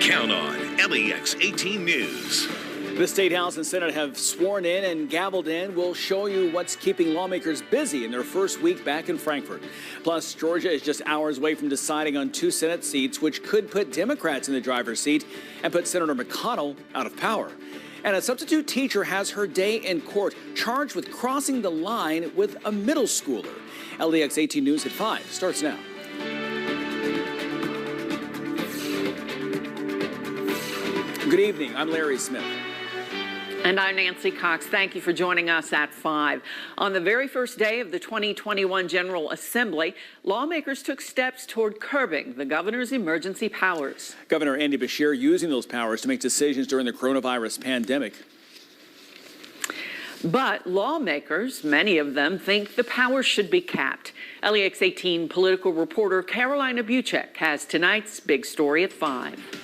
Count on LEX 18 News. The State House and Senate have sworn in and gavelled in. We'll show you what's keeping lawmakers busy in their first week back in Frankfort. Plus, Georgia is just hours away from deciding on 2 Senate seats, which could put Democrats in the driver's seat and put Senator McConnell out of power. And a substitute teacher has her day in court, charged with crossing the line with a middle schooler. LEX 18 News at 5 starts now. Good evening. I'm Larry Smith. And I'm Nancy Cox. Thank you for joining us at 5. On the very first day of the 2021 General Assembly, lawmakers took steps toward curbing the governor's emergency powers. Governor Andy Beshear using those powers to make decisions during the coronavirus pandemic. But lawmakers, many of them, think the powers should be capped. LEX 18 political reporter Carolina Buchek has tonight's big story at 5.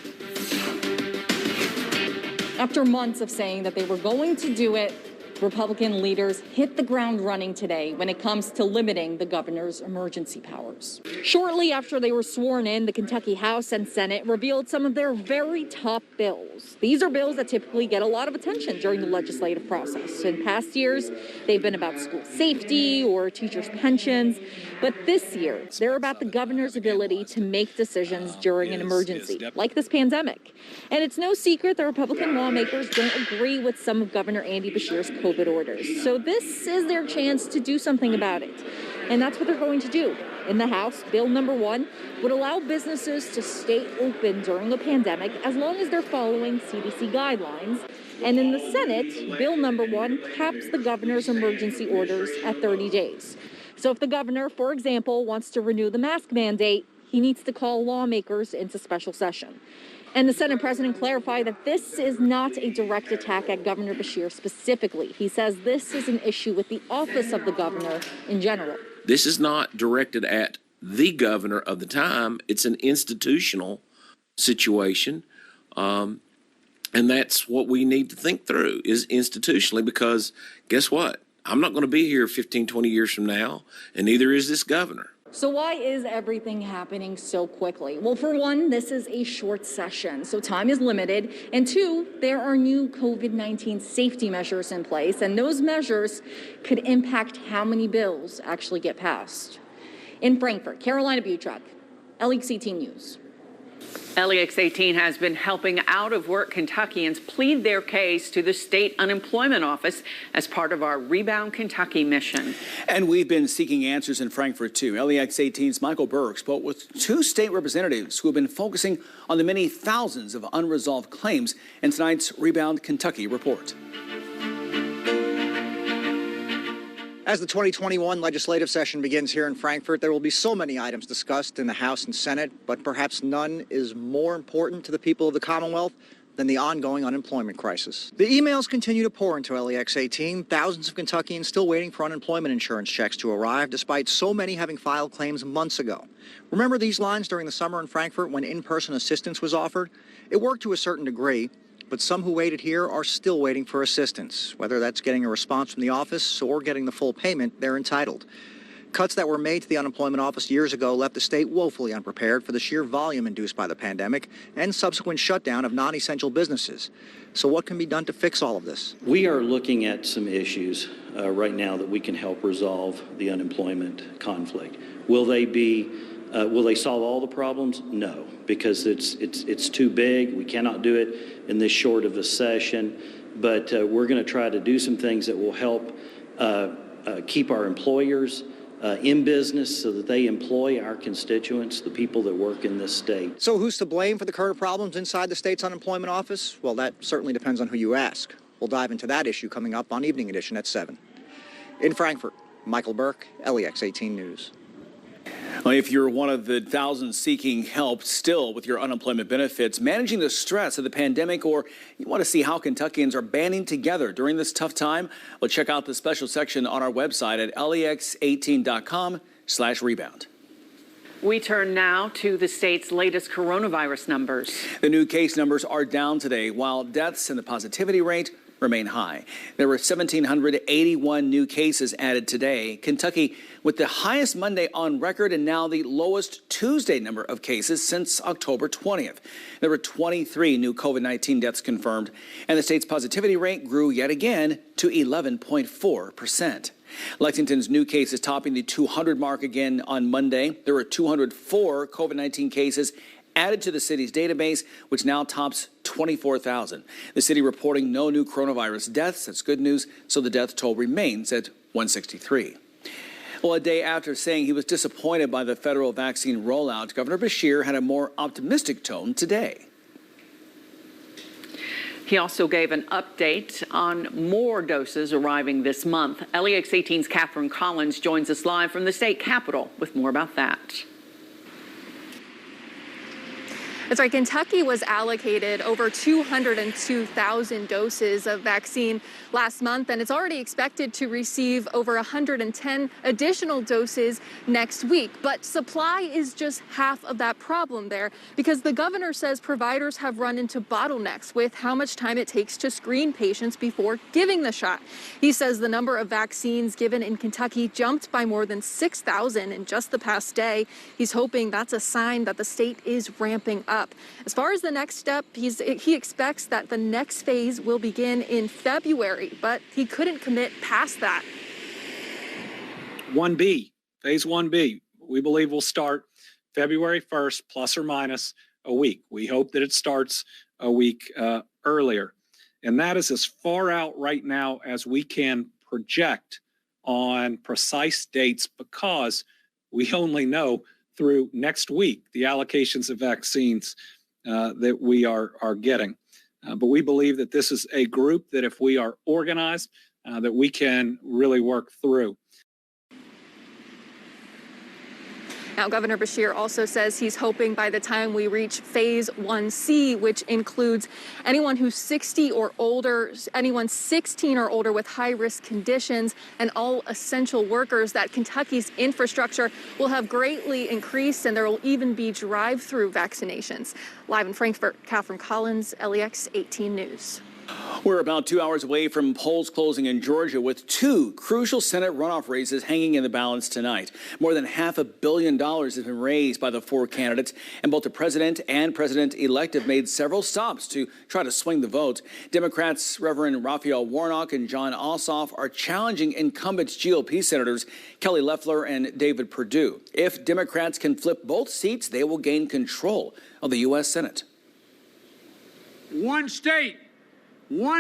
After months of saying that they were going to do it, Republican leaders hit the ground running today when it comes to limiting the governor's emergency powers. Shortly after they were sworn in, the Kentucky House and Senate revealed some of their very top bills. These are bills that typically get a lot of attention during the legislative process. In past years, they've been about school safety or teachers' pensions. But this year, they're about the governor's ability to make decisions during an emergency, like this pandemic. And it's no secret that Republican lawmakers don't agree with some of Governor Andy Beshear's COVID orders. So this is their chance to do something about it. And that's what they're going to do. In the House, Bill number 1 would allow businesses to stay open during a pandemic as long as they're following CDC guidelines. And in the Senate, Bill number 1 caps the governor's emergency orders at 30 days. So if the governor, for example, wants to renew the mask mandate, he needs to call lawmakers into special session. And the Senate president clarified that this is not a direct attack at Governor Beshear specifically. He says this is an issue with the office of the governor in general. This is not directed at the governor of the time. It's an institutional situation. And that's what we need to think through is institutionally, because guess what? I'm not going to be here 15, 20 years from now, and neither is this governor. So why is everything happening so quickly? Well, for one, this is a short session, so time is limited. And 2, there are new COVID-19 safety measures in place, and those measures could impact how many bills actually get passed. In Frankfort, Carolina Buchek, LEX 18 News. LEX 18 has been helping out-of-work Kentuckians plead their case to the state unemployment office as part of our Rebound Kentucky mission. And we've been seeking answers in Frankfort, too. LEX 18's Michael Burke spoke with 2 state representatives who have been focusing on the many thousands of unresolved claims in tonight's Rebound Kentucky report. As the 2021 legislative session begins here in Frankfort, there will be so many items discussed in the House and Senate, but perhaps none is more important to the people of the Commonwealth than the ongoing unemployment crisis. The emails continue to pour into LEX 18, thousands of Kentuckians still waiting for unemployment insurance checks to arrive, despite so many having filed claims months ago. Remember these lines during the summer in Frankfort when in-person assistance was offered? It worked to a certain degree, but some who waited here are still waiting for assistance, whether that's getting a response from the office or getting the full payment they're entitled. Cuts that were made to the unemployment office years ago left the state woefully unprepared for the sheer volume induced by the pandemic and subsequent shutdown of non-essential businesses. So what can be done to fix all of this? We are looking at some issues right now that we can help resolve the unemployment conflict. Will they solve all the problems? No, because it's too big. We cannot do it in this short of a session, but we're going to try to do some things that will help keep our employers in business so that they employ our constituents, the people that work in this state. So who's to blame for the current problems inside the state's unemployment office? Well, that certainly depends on who you ask. We'll dive into that issue coming up on Evening Edition at 7. In Frankfort, Michael Burke, LEX 18 News. Well, if you're one of the thousands seeking help still with your unemployment benefits, managing the stress of the pandemic, or you want to see how Kentuckians are banding together during this tough time, well, check out the special section on our website at lex18.com/rebound. We turn now to the state's latest coronavirus numbers. The new case numbers are down today, while deaths and the positivity rate remain high. There were 1,781 new cases added today. Kentucky with the highest Monday on record and now the lowest Tuesday number of cases since October 20th. There were 23 new COVID-19 deaths confirmed, and the state's positivity rate grew yet again to 11.4%. Lexington's new cases topping the 200 mark again on Monday. There were 204 COVID-19 cases added to the city's database, which now tops 24,000. The city reporting no new coronavirus deaths. That's good news. So the death toll remains at 163. Well, a day after saying he was disappointed by the federal vaccine rollout, Governor Beshear had a more optimistic tone today. He also gave an update on more doses arriving this month. LEX 18's Catherine Collins joins us live from the state capitol with more about that. That's right. Kentucky was allocated over 202,000 doses of vaccine last month, and it's already expected to receive over 110 additional doses next week. But supply is just half of that problem there, because the governor says providers have run into bottlenecks with how much time it takes to screen patients before giving the shot. He says the number of vaccines given in Kentucky jumped by more than 6,000 in just the past day. He's hoping that's a sign that the state is ramping up. As far as the next step, he expects that the next phase will begin in February, but he couldn't commit past that. 1B, phase 1B, we believe will start February 1st, plus or minus a week. We hope that it starts a week earlier. And that is as far out right now as we can project on precise dates, because we only know through next week the allocations of vaccines that we are getting. But we believe that this is a group that if we are organized, that we can really work through. Now, Governor Beshear also says he's hoping by the time we reach phase 1C, which includes anyone who's 60 or older, anyone 16 or older with high-risk conditions, and all essential workers, that Kentucky's infrastructure will have greatly increased, and there will even be drive-through vaccinations. Live in Frankfort, Catherine Collins, LEX 18 News. We're about 2 hours away from polls closing in Georgia, with two crucial Senate runoff races hanging in the balance tonight. More than $500 million has been raised by the four candidates, and both the president and president-elect have made several stops to try to swing the vote. Democrats Reverend Raphael Warnock and John Ossoff are challenging incumbent GOP senators Kelly Loeffler and David Perdue. If Democrats can flip both seats, they will gain control of the U.S. Senate. One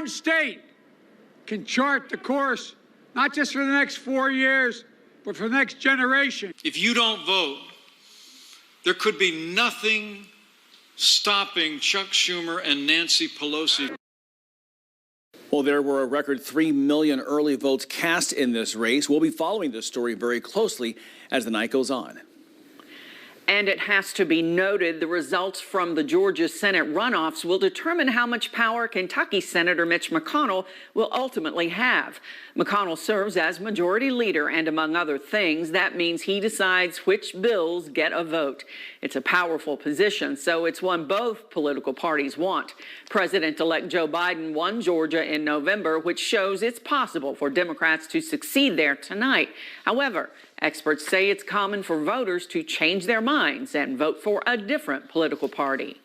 state can chart the course, not just for the next 4 years, but for the next generation. If you don't vote, there could be nothing stopping Chuck Schumer and Nancy Pelosi. Well, there were a record 3 million early votes cast in this race. We'll be following this story very closely as the night goes on. And it has to be noted, the results from the Georgia Senate runoffs will determine how much power Kentucky Senator Mitch McConnell will ultimately have. McConnell serves as majority leader, and among other things, that means he decides which bills get a vote. It's a powerful position, so it's one both political parties want. President-elect Joe Biden won Georgia in November, which shows it's possible for Democrats to succeed there tonight. However, experts say it's common for voters to change their minds and vote for a different political party.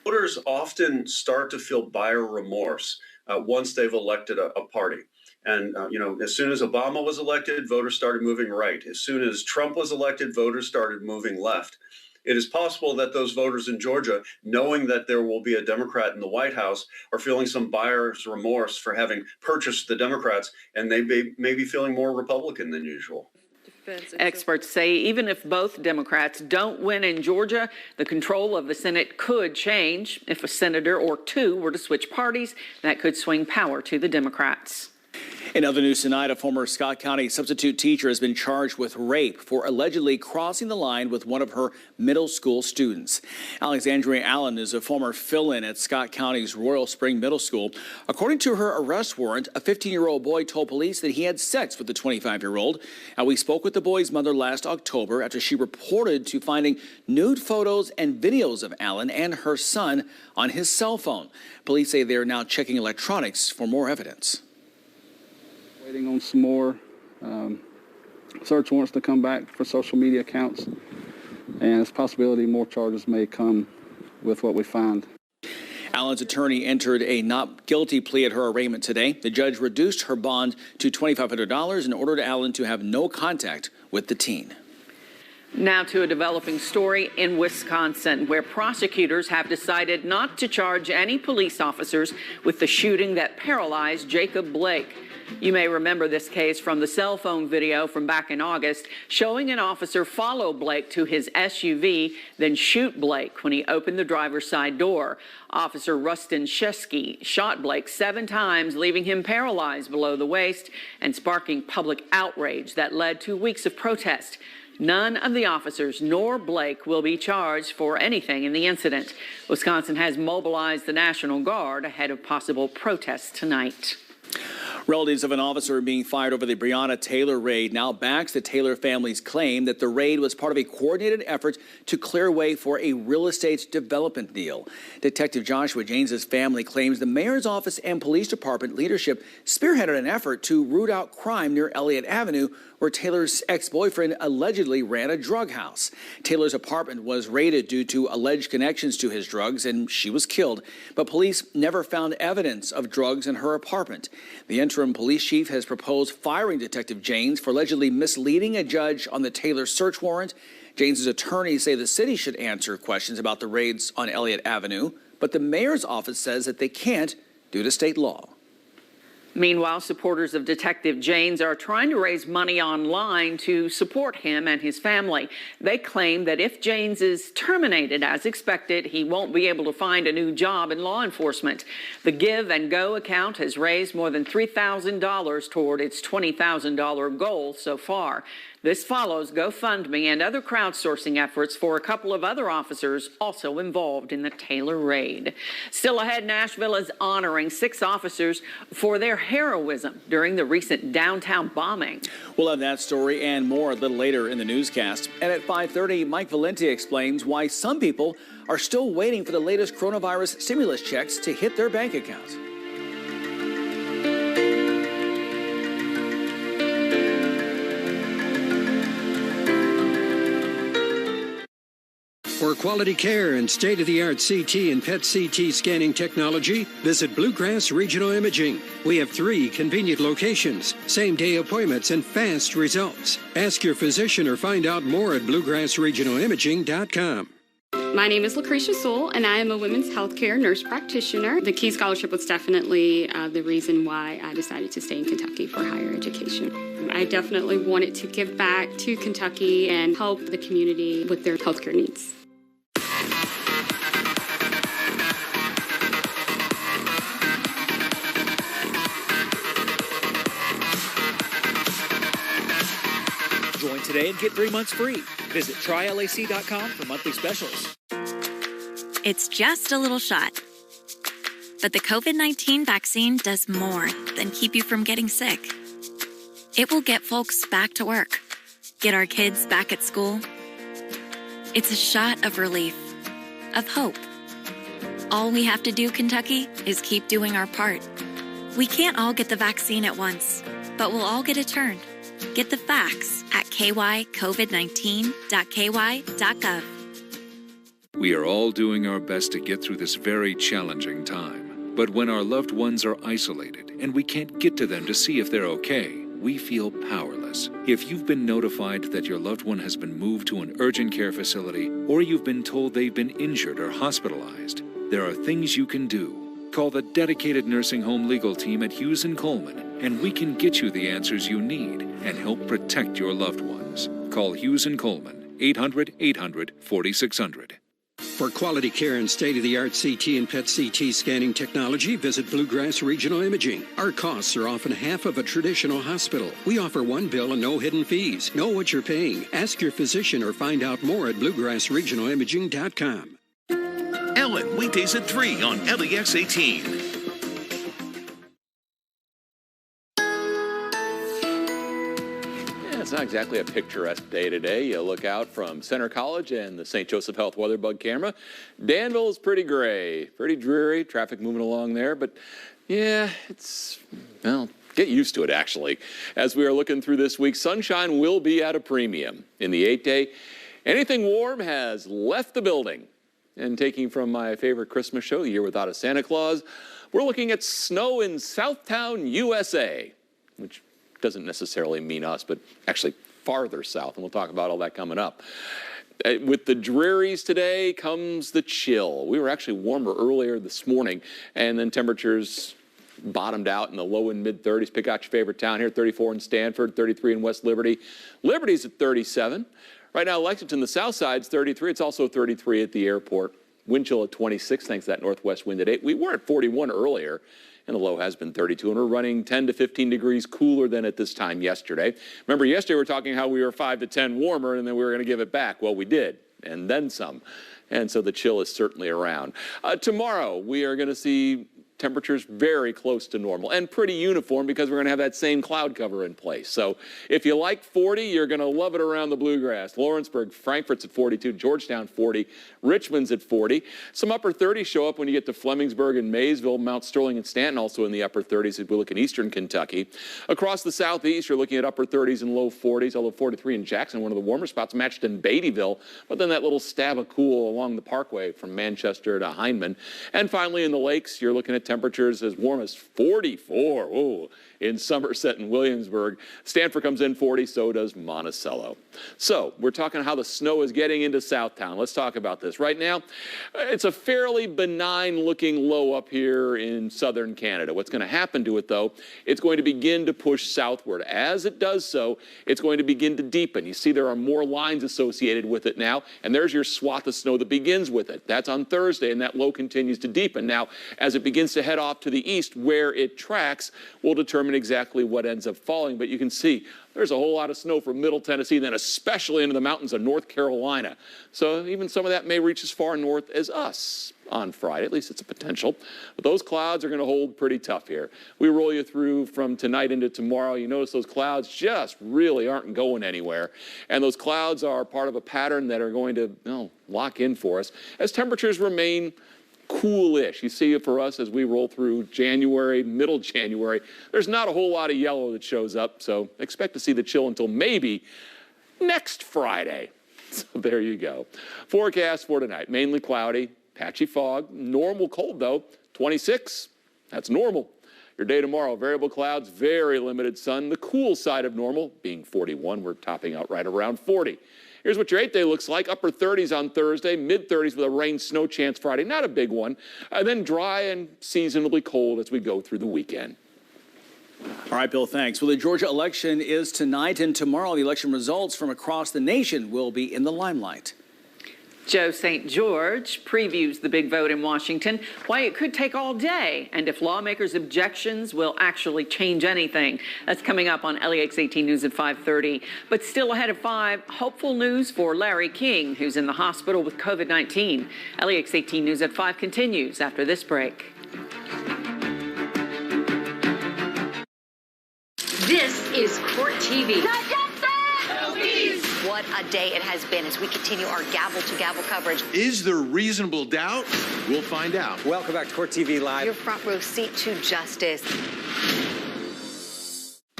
Voters often start to feel buyer remorse once they've elected a party. And, as soon as Obama was elected, voters started moving right. As soon as Trump was elected, voters started moving left. It is possible that those voters in Georgia, knowing that there will be a Democrat in the White House, are feeling some buyer's remorse for having purchased the Democrats, and they may be feeling more Republican than usual. Experts say even if both Democrats don't win in Georgia, the control of the Senate could change. If a senator or two were to switch parties, that could swing power to the Democrats. In other news tonight, a former Scott County substitute teacher has been charged with rape for allegedly crossing the line with one of her middle school students. Alexandria Allen is a former fill-in at Scott County's Royal Spring Middle School. According to her arrest warrant, a 15-year-old boy told police that he had sex with the 25-year-old. We spoke with the boy's mother last October after she reported to finding nude photos and videos of Allen and her son on his cell phone. Police say they are now checking electronics for more evidence. Waiting on some more search warrants to come back for social media accounts, and it's a possibility more charges may come with what we find. Allen's attorney entered a not guilty plea at her arraignment today. The judge reduced her bond to $2,500 and ordered Allen to have no contact with the teen. Now to a developing story in Wisconsin, where prosecutors have decided not to charge any police officers with the shooting that paralyzed Jacob Blake. You may remember this case from the cell phone video from back in August, showing an officer follow Blake to his SUV, then shoot Blake when he opened the driver's side door. Officer Rustin Shesky shot Blake 7 times, leaving him paralyzed below the waist and sparking public outrage that led to weeks of protest. None of the officers nor Blake will be charged for anything in the incident. Wisconsin has mobilized the National Guard ahead of possible protests tonight. Relatives of an officer being fired over the Breonna Taylor raid now backs the Taylor family's claim that the raid was part of a coordinated effort to clear way for a real estate development deal. Detective Joshua James's family claims the mayor's office and police department leadership spearheaded an effort to root out crime near Elliott Avenue, where Taylor's ex-boyfriend allegedly ran a drug house. Taylor's apartment was raided due to alleged connections to his drugs, and she was killed. But police never found evidence of drugs in her apartment. The interim police chief has proposed firing Detective James for allegedly misleading a judge on the Taylor search warrant. James's attorneys say the city should answer questions about the raids on Elliott Avenue, but the mayor's office says that they can't due to state law. Meanwhile, supporters of Detective James are trying to raise money online to support him and his family. They claim that if James is terminated as expected, he won't be able to find a new job in law enforcement. The Give and Go account has raised more than $3,000 toward its $20,000 goal so far. This follows GoFundMe and other crowdsourcing efforts for a couple of other officers also involved in the Taylor raid. Still ahead, Nashville is honoring 6 officers for their heroism during the recent downtown bombing. We'll have that story and more a little later in the newscast. And at 5:30, Mike Valenti explains why some people are still waiting for the latest coronavirus stimulus checks to hit their bank account. For quality care and state-of-the-art CT and PET CT scanning technology, visit Bluegrass Regional Imaging. We have 3 convenient locations, same-day appointments, and fast results. Ask your physician or find out more at bluegrassregionalimaging.com. My name is Lucretia Sewell, and I am a women's healthcare nurse practitioner. The Key Scholarship was definitely the reason why I decided to stay in Kentucky for higher education. I definitely wanted to give back to Kentucky and help the community with their healthcare needs. Join today and get 3 months free. Visit trylac.com for monthly specials. It's just a little shot. But the COVID-19 vaccine does more than keep you from getting sick. It will get folks back to work, get our kids back at school. It's a shot of relief, of hope. All we have to do, Kentucky, is keep doing our part. We can't all get the vaccine at once, but we'll all get a turn. Get the facts at kycovid19.ky.gov. We are all doing our best to get through this very challenging time. But when our loved ones are isolated and we can't get to them to see if they're okay, we feel powerless. If you've been notified that your loved one has been moved to an urgent care facility, or you've been told they've been injured or hospitalized, there are things you can do. Call the dedicated nursing home legal team at Hughes & Coleman, and we can get you the answers you need and help protect your loved ones. Call Hughes & Coleman, 800-800-4600. For quality care and state-of-the-art CT and PET CT scanning technology, visit Bluegrass Regional Imaging. Our costs are often half of a traditional hospital. We offer one bill and no hidden fees. Know what you're paying. Ask your physician or find out more at bluegrassregionalimaging.com. Ellen, weekdays at 3 on LEX 18. It's not exactly a picturesque day today. You look out from Center College and the St. Joseph Health Weather Bug camera. Danville is pretty gray, pretty dreary, traffic moving along there, but yeah, it's, well, get used to it actually. As we are looking through this week, sunshine will be at a premium. In the 8-day, anything warm has left the building. And taking from my favorite Christmas show, The Year Without a Santa Claus, we're looking at snow in Southtown, USA, which doesn't necessarily mean us, but actually farther south, and we'll talk about all that coming up. With the drearies today comes the chill. We were actually warmer earlier this morning, and then temperatures bottomed out in the low and mid 30s. Pick out your favorite town here, 34 in Stanford, 33 in West Liberty. Liberty's at 37. Right now, Lexington, the south side's 33. It's also 33 at the airport. Wind chill at 26, thanks to that northwest wind at 8. We were at 41 earlier, and the low has been 32, and we're running 10 to 15 degrees cooler than at this time yesterday. Remember, yesterday we were talking how we were 5 to 10 warmer, and then we were going to give it back. Well, we did, and then some. And so the chill is certainly around. Tomorrow, we are going to see temperatures very close to normal and pretty uniform because we're going to have that same cloud cover in place. So if you like 40, you're going to love it around the Bluegrass. Lawrenceburg, Frankfort's at 42, Georgetown 40, Richmond's at 40. Some upper 30s show up when you get to Flemingsburg and Maysville, Mount Sterling and Stanton also in the upper 30s if we look in eastern Kentucky. Across the southeast, you're looking at upper 30s and low 40s, although 43 in Jackson, one of the warmer spots, matched in Beattyville, but then that little stab of cool along the parkway from Manchester to Hindman. And finally in the lakes, you're looking at temperatures as warm as 44 in Somerset and Williamsburg. Stanford comes in 40, so does Monticello. So we're talking how the snow is getting into Southtown. Let's talk about this. Right now, it's a fairly benign looking low up here in southern Canada. What's going to happen to it, though, it's going to begin to push southward. As it does so, it's going to begin to deepen. You see there are more lines associated with it now, and there's your swath of snow that begins with it. That's on Thursday, and that low continues to deepen. Now, as it begins to head off to the east, where it tracks will determine exactly what ends up falling. But you can see there's a whole lot of snow from Middle Tennessee, then especially into the mountains of North Carolina. So even some of that may reach as far north as us on Friday. At least it's a potential. But those clouds are going to hold pretty tough here. We roll you through from tonight into tomorrow. You notice those clouds just really aren't going anywhere. And those clouds are part of a pattern that are going to lock in for us as temperatures remain coolish. You see it for us as we roll through January, middle January. There's not a whole lot of yellow that shows up, so expect to see the chill until maybe next Friday. So there you go. Forecast for tonight, mainly cloudy, patchy fog, normal cold though, 26, that's normal. Your day tomorrow, variable clouds, very limited sun, the cool side of normal being 41. We're topping out right around 40. Here's what your 8-day looks like. Upper 30s on Thursday, mid-30s with a rain snow chance Friday. Not a big one. And then dry and seasonably cold as we go through the weekend. All right, Bill, thanks. Well, the Georgia election is tonight, and tomorrow the election results from across the nation will be in the limelight. Joe St. George previews the big vote in Washington, why it could take all day, and if lawmakers' objections will actually change anything. That's coming up on LEX 18 News at 5:30. But still ahead of 5, hopeful news for Larry King, who's in the hospital with COVID-19. LEX 18 News at 5 continues after this break. This is Court TV. What a day it has been as we continue our gavel-to-gavel coverage. Is there reasonable doubt? We'll find out. Welcome back to Court TV Live. Your front row seat to justice.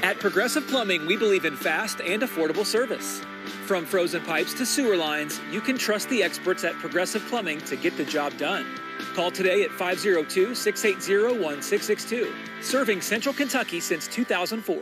At Progressive Plumbing, we believe in fast and affordable service. From frozen pipes to sewer lines, you can trust the experts at Progressive Plumbing to get the job done. Call today at 502-680-1662. Serving Central Kentucky since 2004.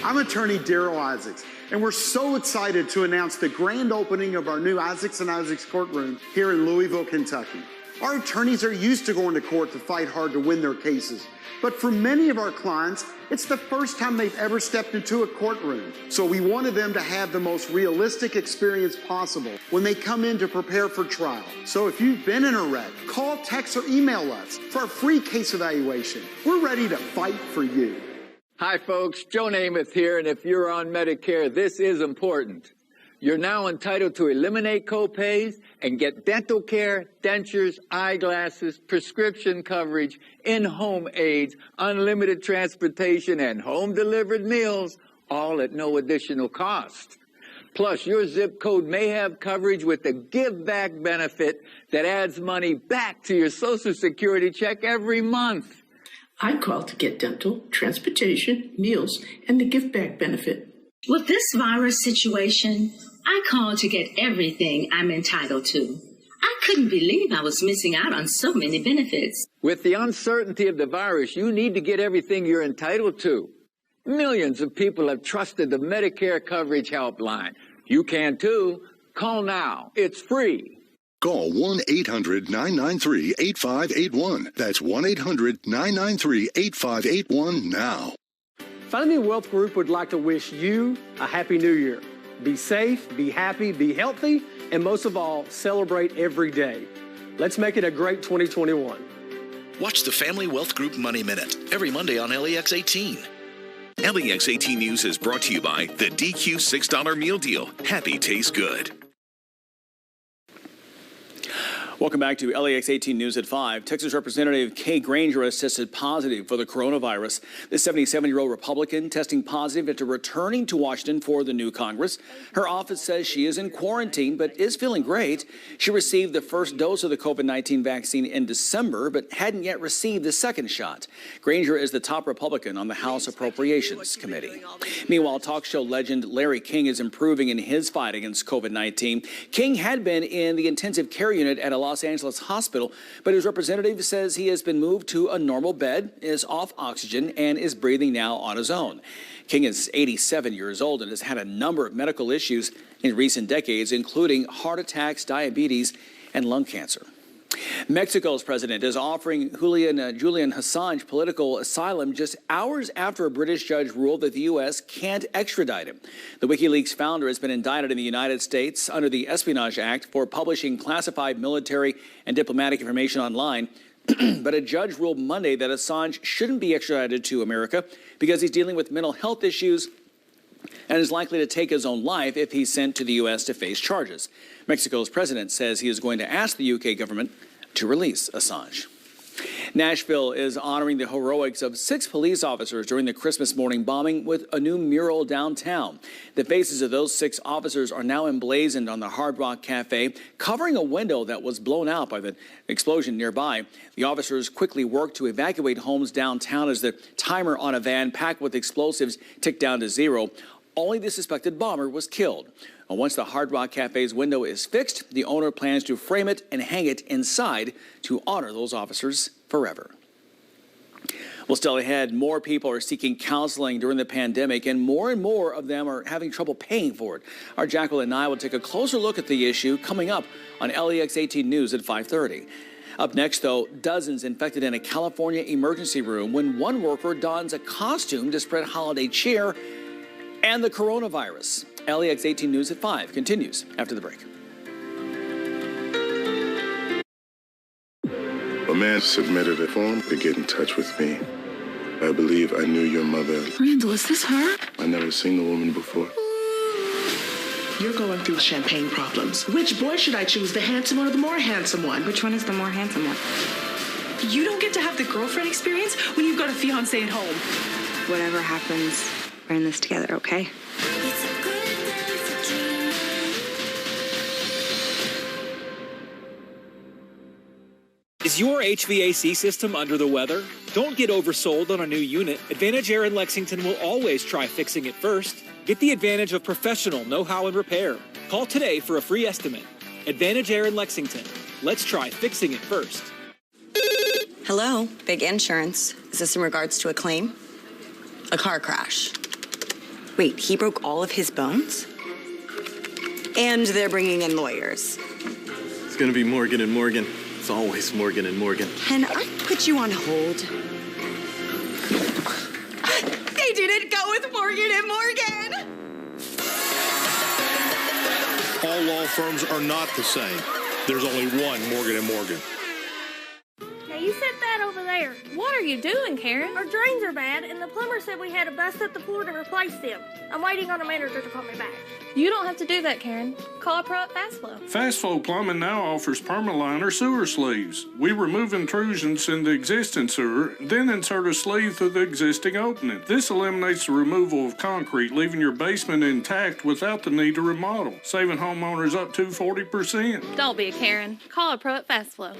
I'm attorney Darrell Isaacs, and we're so excited to announce the grand opening of our new Isaacs & Isaacs courtroom here in Louisville, Kentucky. Our attorneys are used to going to court to fight hard to win their cases. But for many of our clients, it's the first time they've ever stepped into a courtroom. So we wanted them to have the most realistic experience possible when they come in to prepare for trial. So if you've been in a wreck, call, text, or email us for a free case evaluation. We're ready to fight for you. Hi, folks. Joe Namath here, and if you're on Medicare, this is important. You're now entitled to eliminate copays and get dental care, dentures, eyeglasses, prescription coverage, in-home aids, unlimited transportation, and home-delivered meals, all at no additional cost. Plus, your zip code may have coverage with the Give Back benefit that adds money back to your Social Security check every month. I called to get dental, transportation, meals, and the Give Back benefit. With this virus situation, I called to get everything I'm entitled to. I couldn't believe I was missing out on so many benefits. With the uncertainty of the virus, you need to get everything you're entitled to. Millions of people have trusted the Medicare Coverage Helpline. You can too. Call now. It's free. Call 1-800-993-8581. That's 1-800-993-8581 now. Funding Wealth Group would like to wish you a Happy New Year. Be safe, be happy, be healthy, and most of all, celebrate every day. Let's make it a great 2021. Watch the Family Wealth Group Money Minute every Monday on LEX 18. LEX 18 News is brought to you by the DQ $6 meal deal. Happy tastes good. Welcome back to LEX 18 News at 5. Texas Representative Kay Granger has tested positive for the coronavirus. The 77-year-old Republican testing positive after returning to Washington for the new Congress. Her office says she is in quarantine but is feeling great. She received the first dose of the COVID-19 vaccine in December but hadn't yet received the second shot. Granger is the top Republican on the House Appropriations Committee. Meanwhile, talk show legend Larry King is improving in his fight against COVID-19. King had been in the intensive care unit at a Los Angeles hospital, but his representative says he has been moved to a normal bed, is off oxygen, and is breathing now on his own. King is 87 years old and has had a number of medical issues in recent decades, including heart attacks, diabetes, and lung cancer. Mexico's president is offering Julian Assange political asylum just hours after a British judge ruled that the U.S. can't extradite him. The WikiLeaks founder has been indicted in the United States under the Espionage Act for publishing classified military and diplomatic information online. But a judge ruled Monday that Assange shouldn't be extradited to America because he's dealing with mental health issues and is likely to take his own life if he's sent to the U.S. to face charges. Mexico's president says he is going to ask the U.K. government to release Assange. Nashville is honoring the heroics of 6 police officers during the Christmas morning bombing with a new mural downtown. The faces of those 6 officers are now emblazoned on the Hard Rock Cafe, covering a window that was blown out by the explosion nearby. The officers quickly worked to evacuate homes downtown as the timer on a van packed with explosives ticked down to 0. Only the suspected bomber was killed. Once the Hard Rock Cafe's window is fixed, the owner plans to frame it and hang it inside to honor those officers forever. Well, still ahead, more people are seeking counseling during the pandemic, and more of them are having trouble paying for it. Our Jacqueline and I will take a closer look at the issue coming up on LEX 18 News at 5:30. Up next, though, dozens infected in a California emergency room when one worker dons a costume to spread holiday cheer and the coronavirus. LEX 18 News at 5 continues after the break. A man submitted a form to get in touch with me. I believe I knew your mother. Randall, is this her? I never seen the woman before. You're going through champagne problems. Which boy should I choose, the handsome one or the more handsome one? Which one is the more handsome one? You don't get to have the girlfriend experience when you've got a fiancé at home. Whatever happens, we're in this together, okay? Is your HVAC system under the weather? Don't get oversold on a new unit. Advantage Air in Lexington will always try fixing it first. Get the advantage of professional know-how in repair. Call today for a free estimate. Advantage Air in Lexington. Let's try fixing it first. Hello, Big Insurance. Is this in regards to a claim? A car crash. Wait, he broke all of his bones? And they're bringing in lawyers. It's gonna be Morgan & Morgan. It's always Morgan & Morgan. Can I put you on hold? They didn't go with Morgan & Morgan! All law firms are not the same. There's only one Morgan & Morgan. Now you set that over there. What are you doing, Karen? Our drains are bad, and the plumber said we had to bust up the floor to replace them. I'm waiting on a manager to call me back. You don't have to do that, Karen. Call a pro at Fast Flow. Fast Flow Plumbing now offers Permaliner sewer sleeves. We remove intrusions in the existing sewer, then insert a sleeve through the existing opening. This eliminates the removal of concrete, leaving your basement intact without the need to remodel, saving homeowners up to 40%. Don't be a Karen. Call a pro at Fast Flow.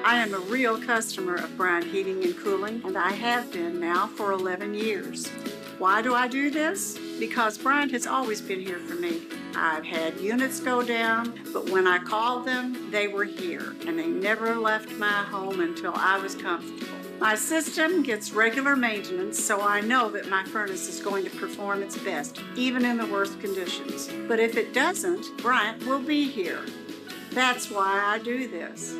I am a real customer of Bryant Heating and Cooling, and I have been now for 11 years. Why do I do this? Because Bryant has always been here for me. I've had units go down, but when I called them, they were here, and they never left my home until I was comfortable. My system gets regular maintenance, so I know that my furnace is going to perform its best, even in the worst conditions. But if it doesn't, Bryant will be here. That's why I do this.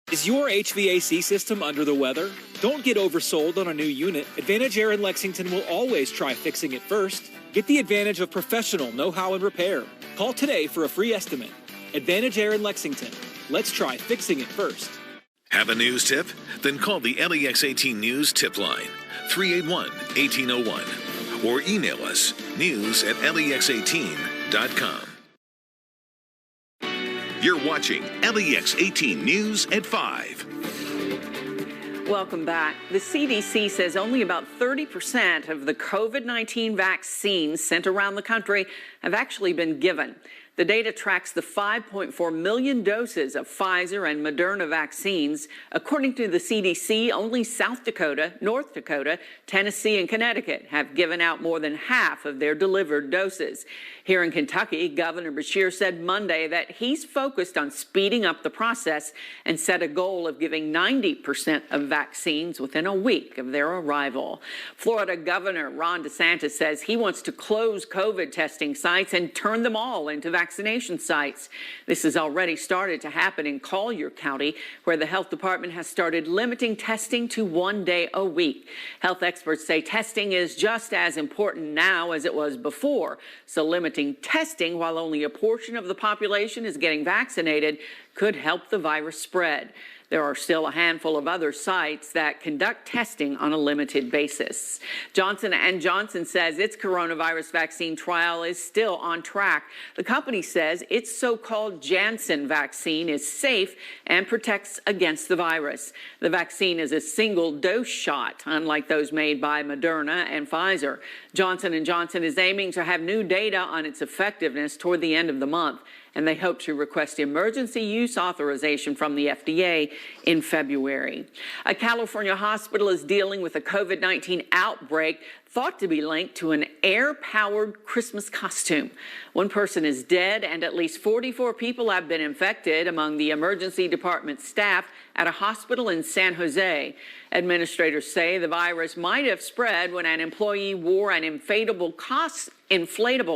Is your HVAC system under the weather? Don't get oversold on a new unit. Advantage Air in Lexington will always try fixing it first. Get the advantage of professional know-how and repair. Call today for a free estimate. Advantage Air in Lexington. Let's try fixing it first. Have a news tip? Then call the LEX 18 News tip line, 381-1801. Or email us, news@lex18.com. You're watching LEX 18 News at 5. Welcome back. The CDC says only about 30% of the COVID-19 vaccines sent around the country have actually been given. The data tracks the 5.4 million doses of Pfizer and Moderna vaccines. According to the CDC, only South Dakota, North Dakota, Tennessee, and Connecticut have given out more than half of their delivered doses. Here in Kentucky, Governor Beshear said Monday that he's focused on speeding up the process and set a goal of giving 90% of vaccines within a week of their arrival. Florida Governor Ron DeSantis says he wants to close COVID testing sites and turn them all into vaccination sites. This has already started to happen in Collier County, where the health department has started limiting testing to 1 day a week. Health experts say testing is just as important now as it was before, so limiting testing while only a portion of the population is getting vaccinated could help the virus spread. There are still a handful of other sites that conduct testing on a limited basis. Johnson & Johnson says its coronavirus vaccine trial is still on track. The company says its so-called Janssen vaccine is safe and protects against the virus. The vaccine is a single-dose shot, unlike those made by Moderna and Pfizer. Johnson & Johnson is aiming to have new data on its effectiveness toward the end of the month, and they hope to request emergency use authorization from the FDA in February. A California hospital is dealing with a COVID-19 outbreak thought to be linked to an air-powered Christmas costume. One person is dead and at least 44 people have been infected among the emergency department staff at a hospital in San Jose. Administrators say the virus might have spread when an employee wore an inflatable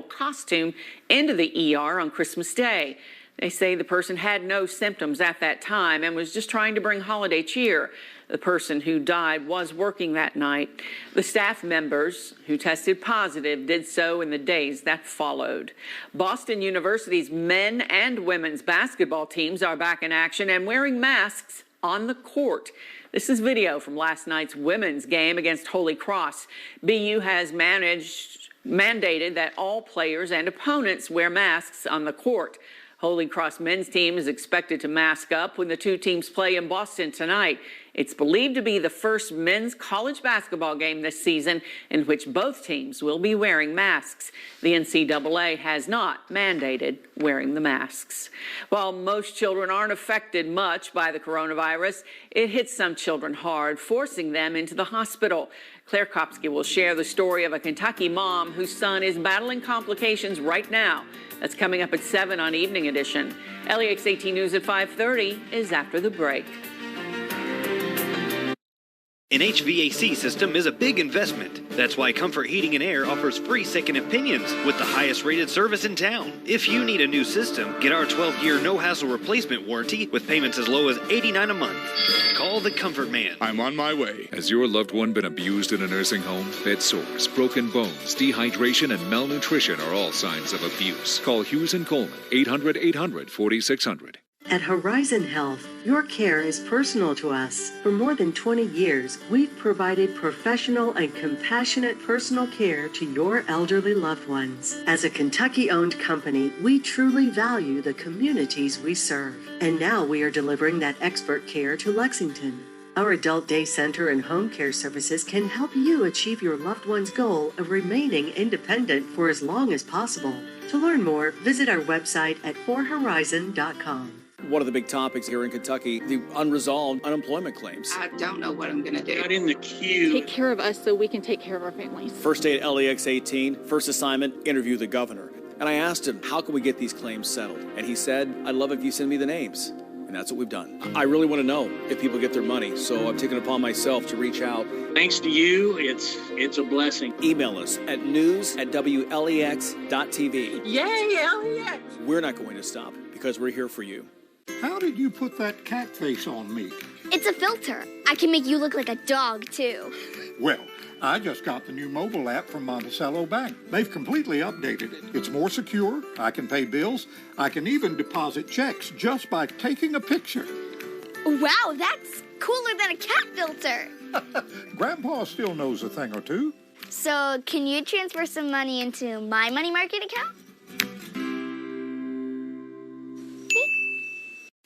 costume into the ER on Christmas Day. They say the person had no symptoms at that time and was just trying to bring holiday cheer. The person who died was working that night. The staff members who tested positive did so in the days that followed. Boston University's men and women's basketball teams are back in action and wearing masks on the court. This is video from last night's women's game against Holy Cross. BU has mandated that all players and opponents wear masks on the court. Holy Cross men's team is expected to mask up when the two teams play in Boston tonight. It's believed to be the first men's college basketball game this season in which both teams will be wearing masks. The NCAA has not mandated wearing the masks. While most children aren't affected much by the coronavirus, it hits some children hard, forcing them into the hospital. Claire Kopsky will share the story of a Kentucky mom whose son is battling complications right now. That's coming up at 7 on Evening Edition. LEX 18 News at 5:30 is after the break. An HVAC system is a big investment. That's why Comfort Heating and Air offers free second opinions with the highest rated service in town. If you need a new system, get our 12-year no-hassle replacement warranty with payments as low as $89 a month. Call the Comfort Man. I'm on my way. Has your loved one been abused in a nursing home? Bed sores, broken bones, dehydration, and malnutrition are all signs of abuse. Call Hughes & Coleman, 800-800-4600. At Horizon Health, your care is personal to us. For more than 20 years, we've provided professional and compassionate personal care to your elderly loved ones. As a Kentucky-owned company, we truly value the communities we serve. And now we are delivering that expert care to Lexington. Our adult day center and home care services can help you achieve your loved one's goal of remaining independent for as long as possible. To learn more, visit our website at forhorizon.com. One of the big topics here in Kentucky, the unresolved unemployment claims. I don't know what I'm going to do. Not in the queue. Take care of us so we can take care of our families. First day at LEX 18, first assignment, interview the governor. And I asked him, how can we get these claims settled? And he said, I'd love if you send me the names. And that's what we've done. I really want to know if people get their money, so I've taken it upon myself to reach out. Thanks to you, it's a blessing. Email us at news@wlex.tv. Yay, LEX! We're not going to stop because we're here for you. How did you put that cat face on me? It's a filter. I can make you look like a dog, too. Well, I just got the new mobile app from Monticello Bank. They've completely updated it. It's more secure. I can pay bills. I can even deposit checks just by taking a picture. Wow, that's cooler than a cat filter. Grandpa still knows a thing or two. So, can you transfer some money into my money market account?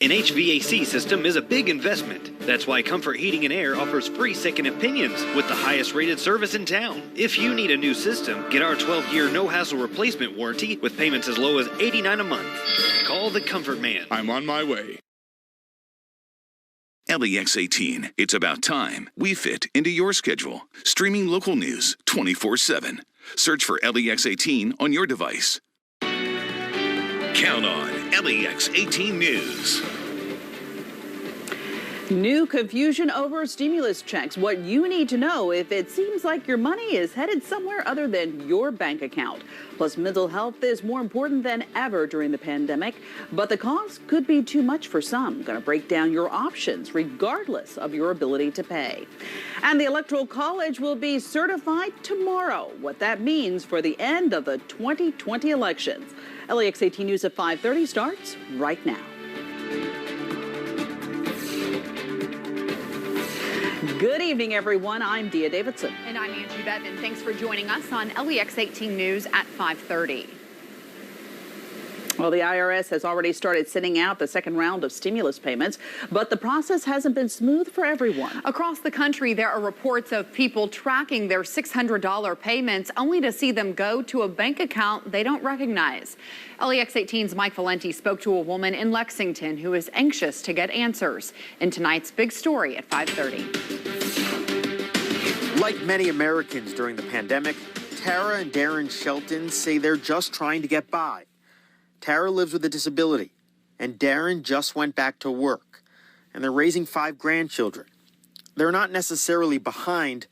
An HVAC system is a big investment. That's why Comfort Heating and Air offers free second opinions with the highest rated service in town. If you need a new system, get our 12-year no-hassle replacement warranty with payments as low as $89 a month. Call the Comfort Man. I'm on my way. LEX 18. It's about time we fit into your schedule. Streaming local news 24/7. Search for LEX 18 on your device. Count on LEX 18 News. New confusion over stimulus checks. What you need to know if it seems like your money is headed somewhere other than your bank account. Plus, mental health is more important than ever during the pandemic, but the cost could be too much for some. Going to break down your options regardless of your ability to pay. And the Electoral College will be certified tomorrow. What that means for the end of the 2020 elections. LEX 18 News at 5:30 starts right now. Good evening, everyone. I'm Dia Davidson. And I'm Angie Bevan. Thanks for joining us on LEX 18 News at 5:30. Well, the IRS has already started sending out the second round of stimulus payments, but the process hasn't been smooth for everyone. Across the country, there are reports of people tracking their $600 payments only to see them go to a bank account they don't recognize. LEX 18's Mike Valenti spoke to a woman in Lexington who is anxious to get answers in tonight's big story at 5:30. Like many Americans during the pandemic, Tara and Darren Shelton say they're just trying to get by. Tara lives with a disability, and Darren just went back to work, and they're raising 5 grandchildren. They're not necessarily behind,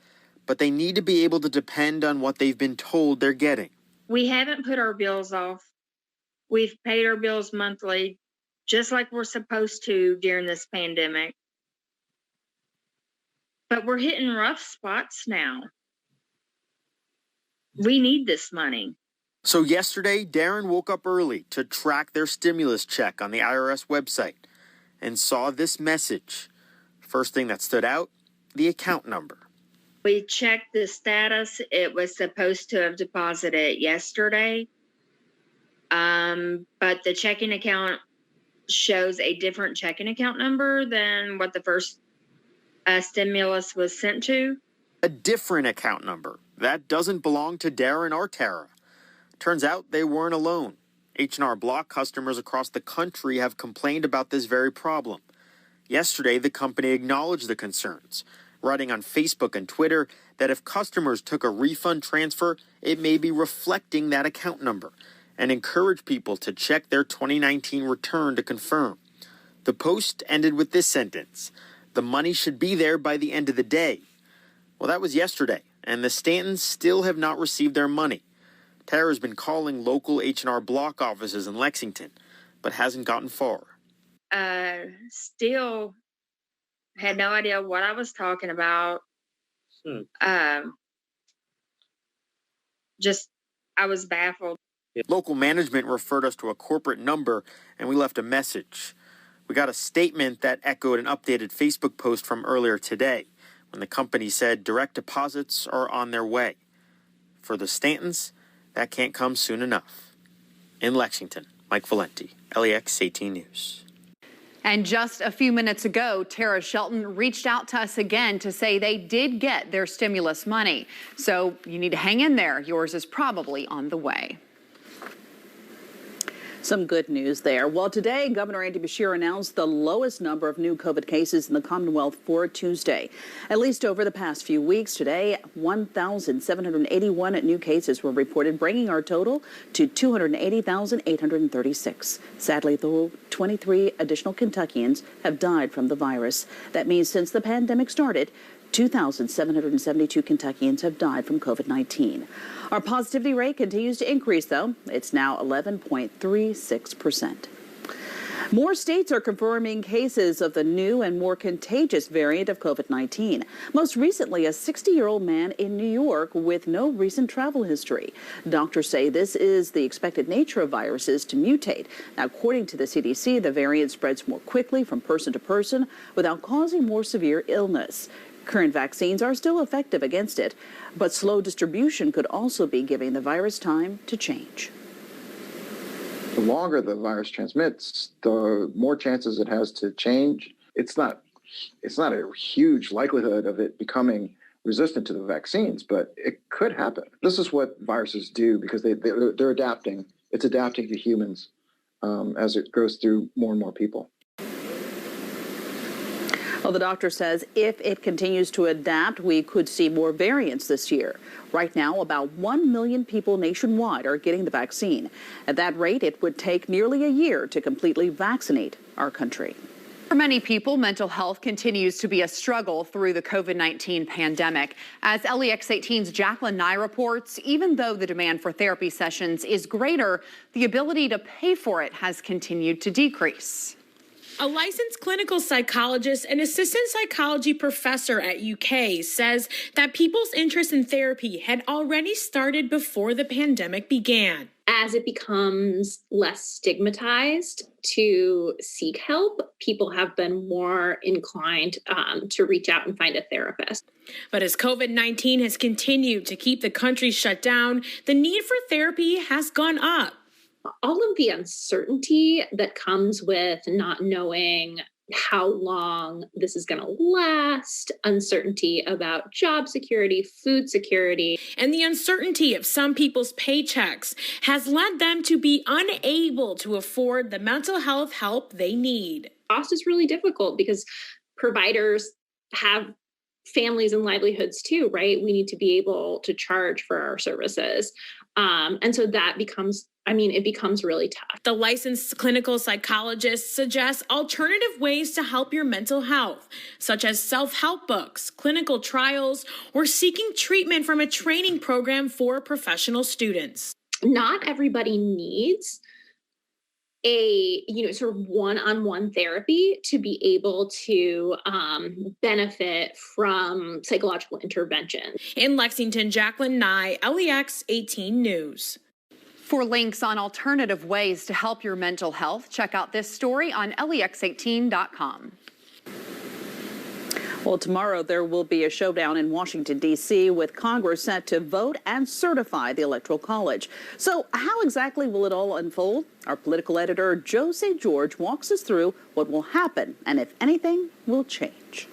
but they need to be able to depend on what they've been told they're getting. We haven't put our bills off. We've paid our bills monthly, just like we're supposed to during this pandemic. But we're hitting rough spots now. We need this money. So yesterday, Darren woke up early to track their stimulus check on the IRS website and saw this message. First thing that stood out, the account number. We checked the status. It was supposed to have deposited yesterday. But the checking account shows a different checking account number than what the first stimulus was sent to. A different account number. That doesn't belong to Darren or Tara. Turns out they weren't alone. H&R Block customers across the country have complained about this very problem. Yesterday, the company acknowledged the concerns, writing on Facebook and Twitter that if customers took a refund transfer, it may be reflecting that account number, and encourage people to check their 2019 return to confirm. The post ended with this sentence: "The money should be there by the end of the day." Well, that was yesterday, and the Stantons still have not received their money. Tara's been calling local H&R Block offices in Lexington, but hasn't gotten far. Still had no idea what I was talking about. Just, I was baffled. Local management referred us to a corporate number, and we left a message. We got a statement that echoed an updated Facebook post from earlier today, when the company said direct deposits are on their way. For the Stantons, that can't come soon enough. In Lexington, Mike Valenti, LEX 18 News. And just a few minutes ago, Tara Shelton reached out to us again to say they did get their stimulus money. So you need to hang in there. Yours is probably on the way. Some good news there. Well, today, Governor Andy Beshear announced the lowest number of new COVID cases in the Commonwealth for Tuesday. At least over the past few weeks, today, 1,781 new cases were reported, bringing our total to 280,836. Sadly, though, 23 additional Kentuckians have died from the virus. That means since the pandemic started, 2,772 Kentuckians have died from COVID-19. Our positivity rate continues to increase, though. It's now 11.36%. More states are confirming cases of the new and more contagious variant of COVID-19. Most recently, a 60-year-old man in New York with no recent travel history. Doctors say this is the expected nature of viruses to mutate. Now, according to the CDC, the variant spreads more quickly from person to person without causing more severe illness. Current vaccines are still effective against it, but slow distribution could also be giving the virus time to change. The longer the virus transmits, the more chances it has to change. It's not a huge likelihood of it becoming resistant to the vaccines, but it could happen. This is what viruses do because they're adapting. It's adapting to humans as it goes through more and more people. Well, the doctor says if it continues to adapt, we could see more variants this year. Right now, about 1 million people nationwide are getting the vaccine. At that rate, it would take nearly a year to completely vaccinate our country. For many people, mental health continues to be a struggle through the COVID-19 pandemic. As LEX 18's Jacqueline Nye reports, even though the demand for therapy sessions is greater, the ability to pay for it has continued to decrease. A licensed clinical psychologist and assistant psychology professor at UK says that people's interest in therapy had already started before the pandemic began. As it becomes less stigmatized to seek help, people have been more inclined to reach out and find a therapist. But as COVID-19 has continued to keep the country shut down, the need for therapy has gone up. All of the uncertainty that comes with not knowing how long this is going to last, uncertainty about job security, food security, and the uncertainty of some people's paychecks has led them to be unable to afford the mental health help they need. Cost is really difficult because providers have families and livelihoods too, right? We need to be able to charge for our services. And so that becomes it becomes really tough. The licensed clinical psychologist suggests alternative ways to help your mental health, such as self-help books, clinical trials, or seeking treatment from a training program for professional students. Not everybody needs a sort of one-on-one therapy to be able to benefit from psychological intervention. In Lexington, Jacqueline Nye, LEX 18 News. For links on alternative ways to help your mental health, check out this story on lex18.com. Well, tomorrow there will be a showdown in Washington, D.C. with Congress set to vote and certify the Electoral College. So how exactly will it all unfold? Our political editor, Joe St. George, walks us through what will happen and if anything will change.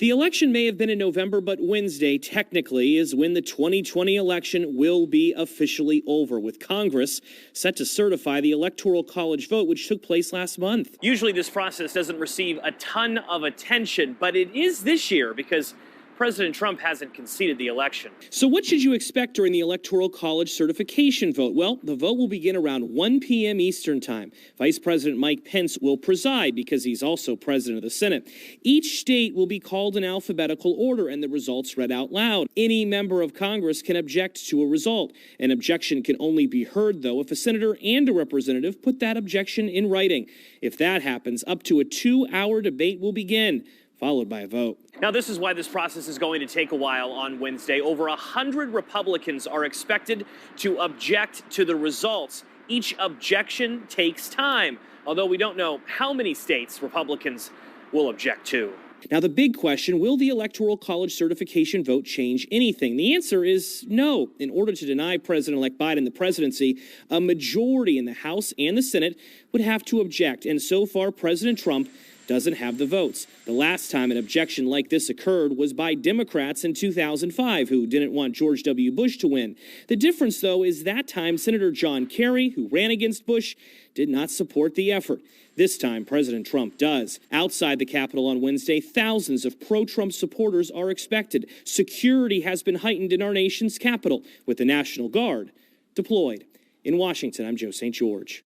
The election may have been in November, but Wednesday technically is when the 2020 election will be officially over, with Congress set to certify the Electoral College vote, which took place last month. Usually this process doesn't receive a ton of attention, but it is this year because President Trump hasn't conceded the election. So what should you expect during the Electoral College certification vote? Well, the vote will begin around 1 p.m. Eastern Time. Vice President Mike Pence will preside because he's also president of the Senate. Each state will be called in alphabetical order and the results read out loud. Any member of Congress can object to a result. An objection can only be heard, though, if a senator and a representative put that objection in writing. If that happens, up to a 2-hour debate will begin, followed by a vote. Now, this is why this process is going to take a while on Wednesday. Over 100 Republicans are expected to object to the results. Each objection takes time, although we don't know how many states Republicans will object to. Now, the big question, will the Electoral College certification vote change anything? The answer is no. In order to deny President-elect Biden the presidency, a majority in the House and the Senate would have to object. And so far, President Trump doesn't have the votes. The last time an objection like this occurred was by Democrats in 2005, who didn't want George W. Bush to win. The difference, though, is that time Senator John Kerry, who ran against Bush, did not support the effort. This time, President Trump does. Outside the Capitol on Wednesday, thousands of pro-Trump supporters are expected. Security has been heightened in our nation's capital, with the National Guard deployed. In Washington, I'm Joe St. George.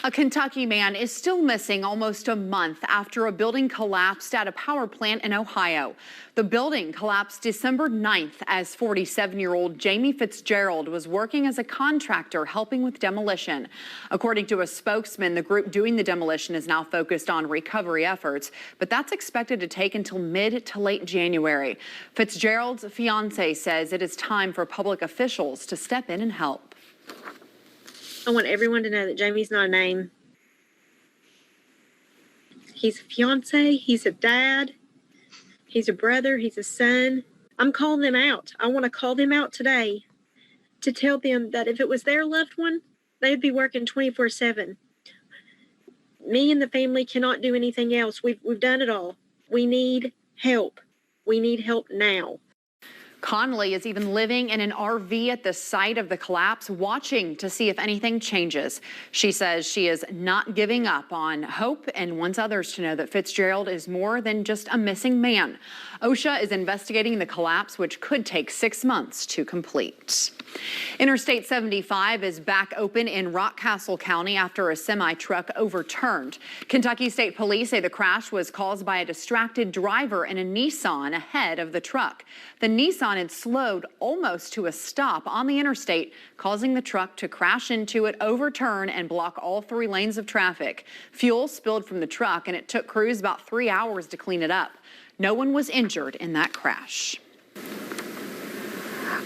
A Kentucky man is still missing almost a month after a building collapsed at a power plant in Ohio. The building collapsed December 9th as 47-year-old Jamie Fitzgerald was working as a contractor helping with demolition. According to a spokesman, the group doing the demolition is now focused on recovery efforts, but that's expected to take until mid to late January. Fitzgerald's fiance says it is time for public officials to step in and help. I want everyone to know that Jamie's not a name. He's a fiance, he's a dad, he's a brother, he's a son. I'm calling them out. I want to call them out today to tell them that if it was their loved one, they'd be working 24/7. Me and the family cannot do anything else. We've done it all. We need help. We need help now. Conley is even living in an RV at the site of the collapse, watching to see if anything changes. She says she is not giving up on hope and wants others to know that Fitzgerald is more than just a missing man. OSHA is investigating the collapse, which could take 6 months to complete. Interstate 75 is back open in Rockcastle County after a semi-truck overturned. Kentucky State Police say the crash was caused by a distracted driver in a Nissan ahead of the truck. The Nissan had slowed almost to a stop on the interstate, causing the truck to crash into it, overturn, and block all 3 lanes of traffic. Fuel spilled from the truck, and it took crews about 3 hours to clean it up. No one was injured in that crash.